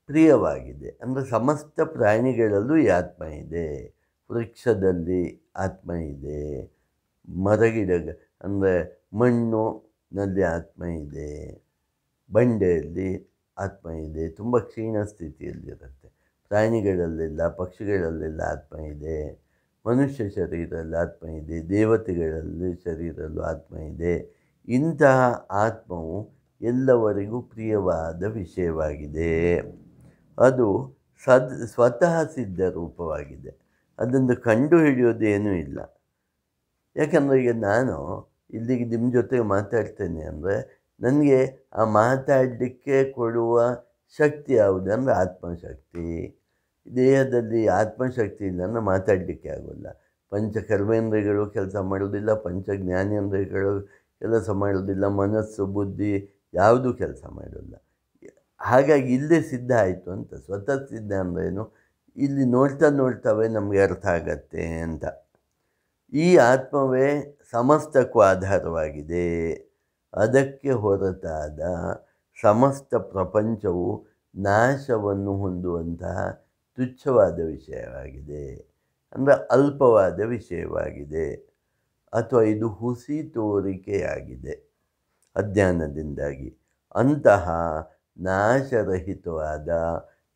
ಪ್ರಿಯವಾಗಿದೆ. ಅಂದರೆ ಸಮಸ್ತ ಪ್ರಾಣಿಗಳಲ್ಲೂ ಈ ಆತ್ಮ ಇದೆ. ವೃಕ್ಷದಲ್ಲಿ ಆತ್ಮ ಇದೆ, ಮರಗಿಡ ಅಂದರೆ ಮಣ್ಣುನಲ್ಲಿ ಆತ್ಮ ಇದೆ, ಬಂಡೆಯಲ್ಲಿ ಆತ್ಮ ಇದೆ, ತುಂಬ ಕ್ಷೀಣ ಸ್ಥಿತಿಯಲ್ಲಿರುತ್ತೆ. ಪ್ರಾಣಿಗಳಲ್ಲೆಲ್ಲ, ಪಕ್ಷಿಗಳಲ್ಲೆಲ್ಲ ಆತ್ಮ ಇದೆ, ಮನುಷ್ಯ ಶರೀರದಲ್ಲಿ ಆತ್ಮ ಇದೆ, ದೇವತೆಗಳಲ್ಲಿ ಶರೀರಲ್ಲೂ ಆತ್ಮ ಇದೆ. ಇಂತಹ ಆತ್ಮವು ಎಲ್ಲವರಿಗೂ ಪ್ರಿಯವಾದ ವಿಷಯವಾಗಿದೆ. ಅದು ಸ್ವತಃ ಸಿದ್ಧ ರೂಪವಾಗಿದೆ. ಅದನ್ನು ಕಂಡುಹಿಡಿಯೋದೇನೂ ಇಲ್ಲ. ಯಾಕಂದರೆ ಈಗ ನಾನು ಇಲ್ಲಿಗೆ ನಿಮ್ಮ ಜೊತೆ ಮಾತಾಡ್ತೇನೆ ಅಂದರೆ ನನಗೆ ಆ ಮಾತಾಡಲಿಕ್ಕೆ ಕೊಡುವ ಶಕ್ತಿ ಯಾವುದು ಅಂದರೆ ಆತ್ಮಶಕ್ತಿ. ದೇಹದಲ್ಲಿ ಆತ್ಮಶಕ್ತಿ ಇಲ್ಲ ಅಂದರೆ ಮಾತಾಡಲಿಕ್ಕೆ ಆಗೋಲ್ಲ. ಪಂಚ ಕರ್ಮೇಂದ್ರಿಯಗಳು ಕೆಲಸ ಮಾಡೋದಿಲ್ಲ, ಪಂಚ ಜ್ಞಾನೇಂದ್ರಿಯಗಳು ಕೆಲಸ ಮಾಡೋದಿಲ್ಲ, ಮನಸ್ಸು ಬುದ್ಧಿ ಯಾವುದೂ ಕೆಲಸ ಮಾಡೋಲ್ಲ. ಹಾಗಾಗಿ ಇಲ್ಲೇ ಸಿದ್ಧ ಆಯಿತು ಅಂತ. ಸ್ವತಃ ಸಿದ್ಧ ಅಂದ್ರೇನು, ಇಲ್ಲಿ ನೋಡ್ತಾವೆ ನಮಗೆ ಅರ್ಥ ಆಗತ್ತೆ ಅಂತ. ಈ ಆತ್ಮವೇ ಸಮಸ್ತಕ್ಕೂ ಆಧಾರವಾಗಿದೆ. ಅದಕ್ಕೆ ಹೊರತಾದ ಸಮಸ್ತ ಪ್ರಪಂಚವು ನಾಶವನ್ನು ಹೊಂದುವಂತಹ ತುಚ್ಛವಾದ ವಿಷಯವಾಗಿದೆ, ಅಂದರೆ ಅಲ್ಪವಾದ ವಿಷಯವಾಗಿದೆ, ಅಥವಾ ಇದು ಹುಸಿ ತೋರಿಕೆಯಾಗಿದೆ ಅಜ್ಞಾನದಿಂದಾಗಿ. ಅಂತಹ ನಾಶರಹಿತವಾದ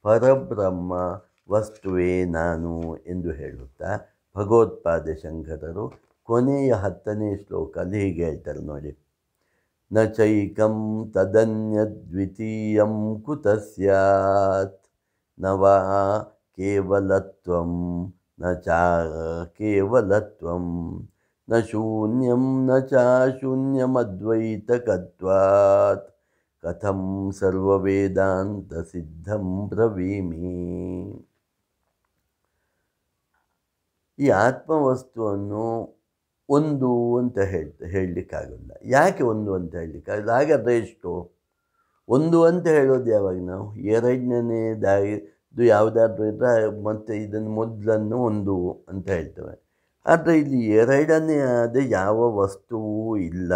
ಪರಬ್ರಹ್ಮ ವಸ್ತುವೇ ನಾನು ಎಂದು ಹೇಳುತ್ತಾ ಭಗವತ್ಪಾದ ಶಂಕರರು ಕೊನೆಯ 10ನೇ ಶ್ಲೋಕದಲ್ಲಿ ಹೀಗೆ ಹೇಳ್ತಾರೆ ನೋಡಿ. ನ ಚೈಕಂ ತದನ್ಯದ್ವಿತೀಯಂ ಕುತಃ ಸ್ಯಾತ್ ನ ವಾ ಕೇವಲತ್ವಂ ನ ಚ ಕೇವಲತ್ವಂ ನ ಶೂನ್ಯಂ ನ ಚಾಶೂನ್ಯಮದ್ವೈತಕತ್ವಾತ್ ಕಥಂ ಸರ್ವವೇದಾಂತ ಸಿದ್ಧಂ ಬ್ರವೀಮಿ. ಈ ಆತ್ಮವಸ್ತುವನ್ನು ಒಂದು ಅಂತ ಹೇಳಲಿಕ್ಕಾಗಲ್ಲ. ಯಾಕೆ ಒಂದು ಅಂತ ಹೇಳಲಿಕ್ಕಾಗಲ್ಲ? ಹಾಗಾದರೆ ಎಷ್ಟು? ಒಂದು ಅಂತ ಹೇಳೋದು ಯಾವಾಗ ನಾವು ಎರಡನೇದಾಗಿದ್ದು ಯಾವುದಾದ್ರೂ ಇದ್ದರೆ ಮತ್ತು ಇದನ್ನು ಮೊದಲನ್ನು ಒಂದು ಅಂತ ಹೇಳ್ತೇವೆ. ಆದರೆ ಇಲ್ಲಿ ಎರಡನೇ ಆದ ಯಾವ ವಸ್ತುವೂ ಇಲ್ಲ,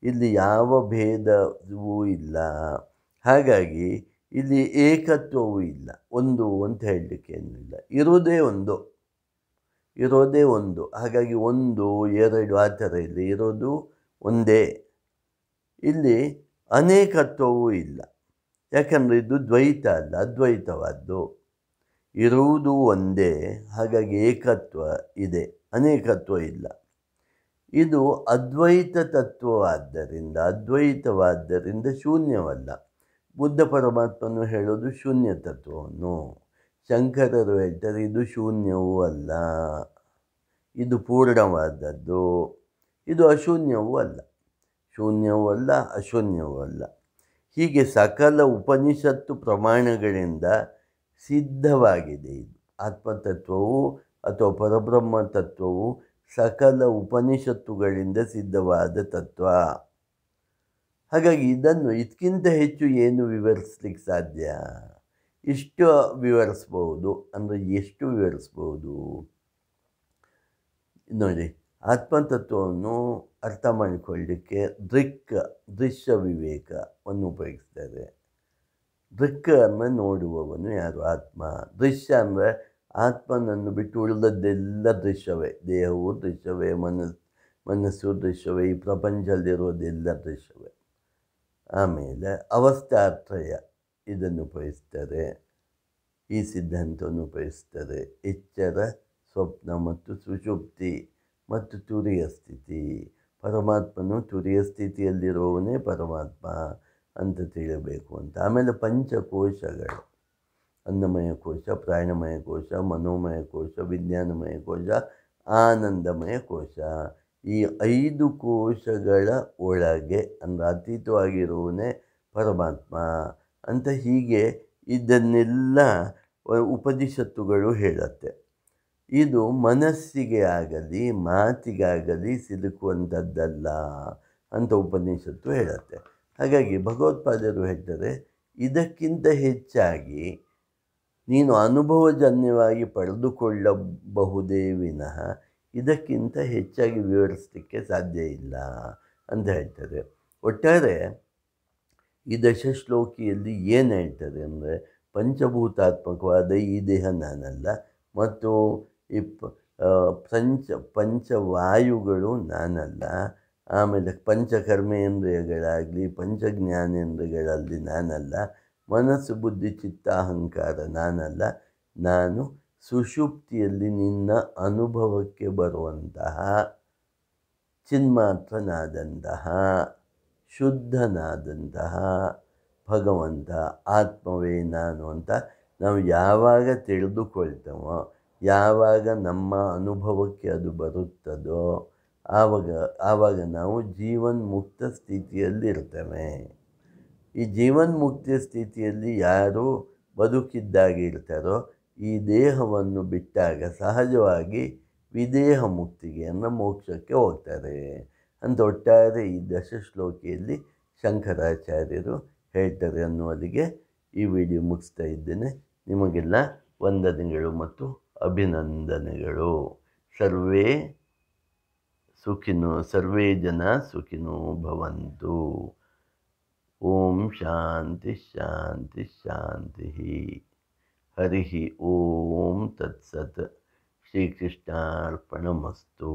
ಇಲ್ಲಿ ಯಾವ ಭೇದವೂ ಇಲ್ಲ. ಹಾಗಾಗಿ ಇಲ್ಲಿ ಏಕತ್ವವೂ ಇಲ್ಲ. ಒಂದು ಅಂತ ಹೇಳಲಿಕ್ಕೆ ಏನಿಲ್ಲ, ಇರೋದೇ ಒಂದು. ಹಾಗಾಗಿ ಒಂದು ಎರಡು ಆ ಥರ ಇಲ್ಲ, ಇರೋದು ಒಂದೇ. ಇಲ್ಲಿ ಅನೇಕತ್ವವೂ ಇಲ್ಲ, ಯಾಕಂದರೆ ಇದು ದ್ವೈತ ಅಲ್ಲ, ಅದ್ವೈತವಾದ್ದು. ಇರುವುದು ಒಂದೇ, ಹಾಗಾಗಿ ಏಕತ್ವ ಇದೆ, ಅನೇಕತ್ವ ಇಲ್ಲ. ಇದು ಅದ್ವೈತ ಅದ್ವೈತವಾದ್ದರಿಂದ ಶೂನ್ಯವಲ್ಲ. ಬುದ್ಧ ಪರಮಾತ್ಮನು ಹೇಳೋದು ಶೂನ್ಯ ತತ್ವವನ್ನು. ಶಂಕರರು ಹೇಳ್ತಾರೆ ಇದು ಶೂನ್ಯವೂ ಅಲ್ಲ, ಇದು ಪೂರ್ಣವಾದದ್ದು. ಇದು ಅಶೂನ್ಯವೂ ಅಲ್ಲ, ಶೂನ್ಯವೂ ಅಲ್ಲ, ಅಶೂನ್ಯವೂ ಅಲ್ಲ. ಹೀಗೆ ಸಕಲ ಉಪನಿಷತ್ತು ಪ್ರಮಾಣಗಳಿಂದ ಸಿದ್ಧವಾಗಿದೆ ಇದು. ಆತ್ಮತತ್ವವು ಅಥವಾ ಪರಬ್ರಹ್ಮ ತತ್ವವು ಸಕಲ ಉಪನಿಷತ್ತುಗಳಿಂದ ಸಿದ್ಧವಾದ ತತ್ವ. ಹಾಗಾಗಿ ಇದಕ್ಕಿಂತ ಹೆಚ್ಚು ಏನು ವಿವರಿಸ್ಲಿಕ್ಕೆ ಸಾಧ್ಯ? ಇಷ್ಟು ವಿವರಿಸ್ಬೋದು. ಅಂದರೆ ಎಷ್ಟು ವಿವರಿಸ್ಬೋದು ನೋಡಿ. ಆತ್ಮತತ್ವವನ್ನು ಅರ್ಥ ಮಾಡಿಕೊಳ್ಳಲಿಕ್ಕೆ ದೃಶ್ಯ ವಿವೇಕವನ್ನು ಉಪಯೋಗಿಸ್ತಾರೆ. ದೃಕ್ ಅಂದರೆ ನೋಡುವವನು ಯಾರು? ಆತ್ಮ. ದೃಶ್ಯ ಅಂದರೆ ಆತ್ಮನನ್ನು ಬಿಟ್ಟು ಉಳಿದದ್ದೆಲ್ಲ ದೃಶ್ಯವೇ. ದೇಹವು ದೃಶ್ಯವೇ, ಮನಸ್ಸು ದೃಶ್ಯವೇ, ಈ ಪ್ರಪಂಚದಲ್ಲಿರೋದೆಲ್ಲ ದೃಶ್ಯವೇ. ಆಮೇಲೆ ಅವಸ್ಥಾತ್ರಯ ಇದನ್ನು ಉಪಯೋಗಿಸ್ತಾರೆ, ಈ ಸಿದ್ಧಾಂತವನ್ನು ಉಪಯೋಗಿಸ್ತಾರೆ. ಎಚ್ಚರ, ಸ್ವಪ್ನ ಮತ್ತು ಸುಷುಪ್ತಿ ಮತ್ತು ತುರಿಯ ಸ್ಥಿತಿ. ಪರಮಾತ್ಮನು ತುರಿಯ ಸ್ಥಿತಿಯಲ್ಲಿರುವವನೇ ಪರಮಾತ್ಮ ಅಂತ ತಿಳಿಯಬೇಕು ಅಂತ. ಆಮೇಲೆ ಪಂಚಕೋಶಗಳು: ಅನ್ನಮಯ ಕೋಶ, ಪ್ರಾಣಮಯ ಕೋಶ, ಮನೋಮಯ ಕೋಶ, ವಿಜ್ಞಾನಮಯ ಕೋಶ, ಆನಂದಮಯ ಕೋಶ. ಈ 5 ಕೋಶಗಳ ಒಳಗೆ ಅಂದರೆ ಅತೀತವಾಗಿರುವವನೇ ಪರಮಾತ್ಮ ಅಂತ. ಹೀಗೆ ಇದನ್ನೆಲ್ಲ ಉಪನಿಷತ್ತುಗಳು ಹೇಳುತ್ತೆ. ಇದು ಮನಸ್ಸಿಗೆ ಆಗಲಿ ಮಾತಿಗಾಗಲಿ ಸಿಲುಕುವಂಥದ್ದಲ್ಲ ಅಂತ ಉಪನಿಷತ್ತು ಹೇಳುತ್ತೆ. ಹಾಗಾಗಿ ಭಗವತ್ಪಾದರು ಹೇಳ್ತಾರೆ, ಇದಕ್ಕಿಂತ ಹೆಚ್ಚಾಗಿ ನೀನು ಅನುಭವಜನ್ಯವಾಗಿ ಪಡೆದುಕೊಳ್ಳಬಹುದೇ ವಿನಃ ಇದಕ್ಕಿಂತ ಹೆಚ್ಚಾಗಿ ವಿವರಿಸಲಿಕ್ಕೆ ಸಾಧ್ಯ ಇಲ್ಲ ಅಂತ ಹೇಳ್ತಾರೆ. ಒಟ್ಟಾರೆ ಈ ದಶಶ್ಲೋಕಿಯಲ್ಲಿ ಏನು ಹೇಳ್ತಾರೆ ಅಂದರೆ, ಪಂಚಭೂತಾತ್ಮಕವಾದ ಈ ದೇಹ ನಾನಲ್ಲ, ಮತ್ತು ಈ ಪಂಚವಾಯುಗಳು ನಾನಲ್ಲ, ಆಮೇಲೆ ಪಂಚಕರ್ಮೇಂದ್ರಿಯಗಳಾಗಲಿ ಪಂಚಜ್ಞಾನೇಂದ್ರಿಯಗಳಲ್ಲಿ ನಾನಲ್ಲ, ಮನಸ್ಸು ಬುದ್ಧಿ ಚಿತ್ತ ಅಹಂಕಾರ ನಾನಲ್ಲ, ನಾನು ಸುಷುಪ್ತಿಯಲ್ಲಿ ನಿನ್ನ ಅನುಭವಕ್ಕೆ ಬರುವಂತಹ ಚಿನ್ಮಾತ್ರನಾದಂತಹ ಶುದ್ಧನಾದಂತಹ ಭಗವಂತ ಆತ್ಮವೇ ನಾನು ಅಂತ ನಾವು ಯಾವಾಗ ತಿಳಿದುಕೊಳ್ತೇವೋ, ಯಾವಾಗ ನಮ್ಮ ಅನುಭವಕ್ಕೆ ಅದು ಬರುತ್ತದೋ ಆವಾಗ ನಾವು ಜೀವನ್ಮುಕ್ತ ಸ್ಥಿತಿಯಲ್ಲಿರ್ತೇವೆ. ಈ ಜೀವನ್ಮುಕ್ತಿಯ ಸ್ಥಿತಿಯಲ್ಲಿ ಯಾರು ಬದುಕಿದ್ದಾಗಿರ್ತಾರೋ ಈ ದೇಹವನ್ನು ಬಿಟ್ಟಾಗ ಸಹಜವಾಗಿ ವಿದೇಹ ಮುಕ್ತಿಗೆ ಅಂದರೆ ಮೋಕ್ಷಕ್ಕೆ ಹೋಗ್ತಾರೆ ಅಂತ ಒಟ್ಟಾರೆ ಈ ದಶಶ್ಲೋಕಿಯಲ್ಲಿ ಶಂಕರಾಚಾರ್ಯರು ಹೇಳ್ತಾರೆ ಅನ್ನುವಲ್ಲಿಗೆ ಈ ವಿಡಿಯೋ ಮುಗಿಸ್ತಾ ಇದ್ದೇನೆ. ನಿಮಗೆಲ್ಲ ವಂದನೆಗಳು ಮತ್ತು ಅಭಿನಂದನೆಗಳು. ಸರ್ವೇ ಜನ ಸುಖಿನೋ ಭವಂತು. ಓಂ ಶಾಂತಿ ಶಾಂತಿ ಶಾಂತಿ. ಹರಿ ಓಂ ತತ್ಸತ್. ಶ್ರೀಕೃಷ್ಣಾರ್ಪಣಮಸ್ತು.